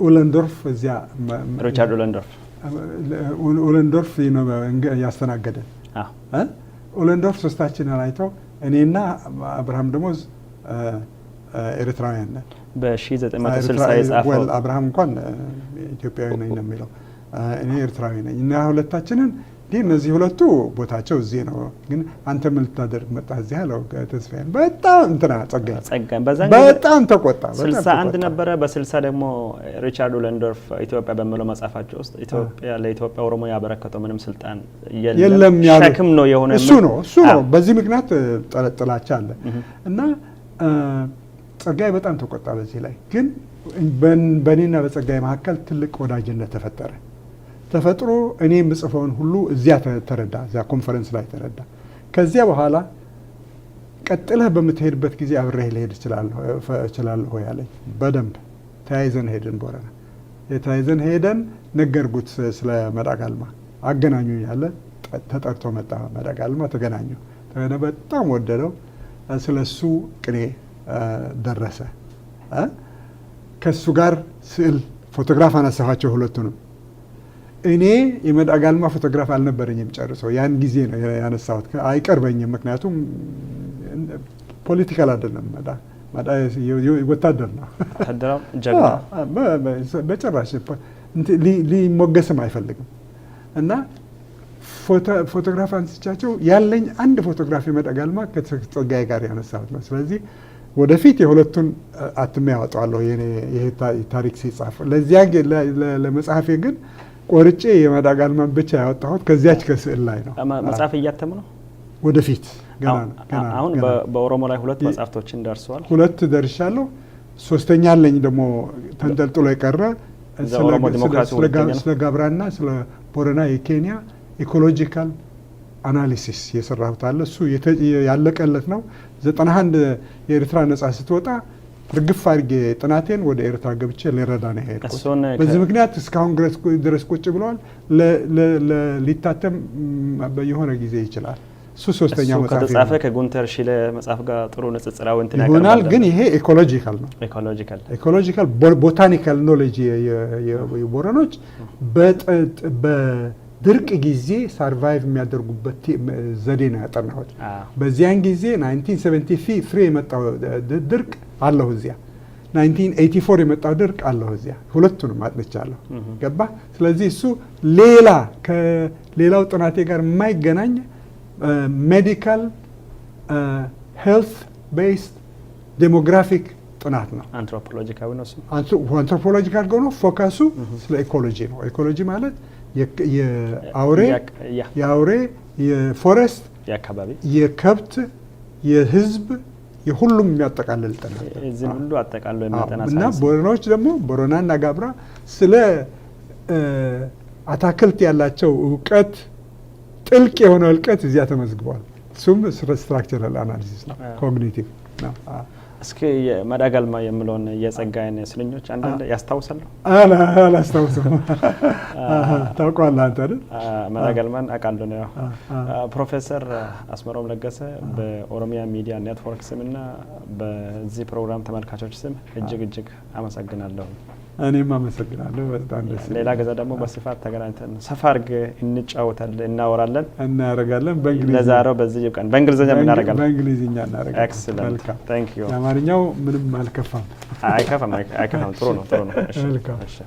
ኡለንዶርፍ እዚያ ሪቻርድ ኡለንዶርፍ ያስተናገደን። ኡለንዶርፍ ሶስታችንን አይተው እኔና አብርሃም ደሞዝ ኤርትራውያን ነን። በ1960 የጻፈው አብርሃም እንኳን ኢትዮጵያዊ ነኝ ነው የሚለው። እኔ ኤርትራዊ ነኝ እና ሁለታችንን እነዚህ ሁለቱ ቦታቸው እዚህ ነው፣ ግን አንተ ምን ልታደርግ መጣህ እዚህ አለው ተስፋዬን። በጣም እንትና ጸጋዬ በጣም ተቆጣ። 61 ነበረ። በ60 ደግሞ ሪቻርድ ኡለንዶርፍ ኢትዮጵያ በሚለው መጽሐፋቸው ውስጥ ለኢትዮጵያ ኦሮሞ ያበረከተው ምንም ስልጣን የለም ሸክም ነው የሆነ እሱ ነው። በዚህ ምክንያት ጥላቻ አለ እና ጸጋዬ በጣም ተቆጣ በዚህ ላይ። ግን በእኔና በጸጋዬ መካከል ትልቅ ወዳጅነት ተፈጥሮ እኔ የምጽፈውን ሁሉ እዚያ ተረዳ፣ እዚያ ኮንፈረንስ ላይ ተረዳ። ከዚያ በኋላ ቀጥለህ በምትሄድበት ጊዜ አብሬህ ልሄድ እችላለሁ ያለኝ። በደንብ ተያይዘን ሄድን ቦረና። የተያይዘን ሄደን ነገርኩት ስለ መዳጋልማ። አገናኙኝ ያለ ተጠርቶ መጣ መዳጋልማ። ተገናኙ። በጣም ወደደው። ስለሱ ቅኔ ደረሰ። ከሱ ጋር ስዕል ፎቶግራፍ አነሳኋቸው ሁለቱንም። እኔ የመዳጋልማ ፎቶግራፍ አልነበረኝም ጨርሶ። ያን ጊዜ ነው ያነሳሁት። አይቀርበኝም፣ ምክንያቱም ፖለቲካል አይደለም። ወታደር ነው። በጭራሽ ሊሞገስም አይፈልግም። እና ፎቶግራፍ አንስቻቸው ያለኝ አንድ ፎቶግራፍ የመዳጋልማ ከጸጋዬ ጋር ያነሳሁት ነው። ስለዚህ ወደፊት የሁለቱን አትሜ ያወጣዋለሁ ይሄ ታሪክ ሲጻፍ። ለዚያ ለመጽሐፌ ግን ቆርጬ የመዳጋልማን ብቻ ያወጣሁት ከዚያች ከስዕል ላይ ነው። መጽሐፍ እያተሙ ነው ወደፊት ገና። አሁን በኦሮሞ ላይ 2 መጽሐፍቶችን ደርሰዋል። 2 ደርሻለሁ። 3ኛ አለኝ ደግሞ ተንጠልጥሎ የቀረ ስለ ጋብራና ስለ ቦረና የኬንያ ኢኮሎጂካል አናሊሲስ የሰራሁት አለ። እሱ ያለቀለት ነው። 91 የኤርትራ ነጻ ስትወጣ ርግፍ አድርጌ ጥናቴን ወደ ኤርትራ ገብቼ ልረዳ ነው የሄድኩት። በዚህ ምክንያት እስካሁን ድረስ ቁጭ ብለዋል። ሊታተም የሆነ ጊዜ ይችላል። እሱ 3ኛ መጽሐፍ ከተጻፈ ከጉንተር ሺለ መጽሐፍ ጋር ጥሩ ንጽጽራዊ እንትን ይሆናል። ግን ይሄ ኢኮሎጂካል ነው። ኢኮሎጂካል ቦታኒካል ኖሌጅ የቦረኖች በድርቅ ጊዜ ሰርቫይቭ የሚያደርጉበት ዘዴ ነው ያጠናሁት። በዚያን ጊዜ 1973 የመጣው ድርቅ አለሁ እዚያ፣ 1984 የመጣው ድርቅ አለሁ እዚያ። ሁለቱንም አጥንቻለሁ። ገባ። ስለዚህ እሱ ከሌላው ጥናቴ ጋር የማይገናኝ ሜዲካል ሄልት ቤስድ ዴሞግራፊክ ጥናት ነው። አንትሮፖሎጂካዊ ነው። አንትሮፖሎጂካል ነው። ፎከሱ ስለ ኢኮሎጂ ነው። ኢኮሎጂ ማለት የአውሬ፣ የፎረስት፣ የአካባቢ፣ የከብት፣ የህዝብ፣ የሁሉም የሚያጠቃልል ጥናት እዚህ ሁሉ አጠቃሎ የሚያጠና እና ቦረናዎች ደግሞ ቦረናና ጋብራ ስለ አታክልት ያላቸው እውቀት ጥልቅ የሆነ እውቀት እዚያ ተመዝግቧል። እሱም ስትራክቸራል አናሊሲስ ነው፣ ኮግኒቲቭ ነው። እስኪ መዳጋልማ የምለውን የጸጋዬን ስንኞች አንዳንድ ያስታውሳሉ? አላስታውስም። ታውቀዋለህ አንተ አይደል? መዳጋልማን አውቃለሁ ነው። ፕሮፌሰር አስመሮም ለገሰ በኦሮሚያ ሚዲያ ኔትወርክ ስምና በዚህ ፕሮግራም ተመልካቾች ስም እጅግ አመሰግናለሁ። እኔም አመሰግናለሁ። በጣም ደስ ይላል። ሌላ ጊዜ ደግሞ በስፋት ተገናኝተን ሰፋ አድርገን እንጫወታለን፣ እናወራለን። ለዛሬው በዚህ ይብቃን። በእንግሊዝኛ እናደርጋለን። በእንግሊዝኛ እናደርጋለን። ኤክሰለንት ታንክ ዩ። የአማርኛው ምንም አልከፋም። አይከፋም። ጥሩ ነው። እሺ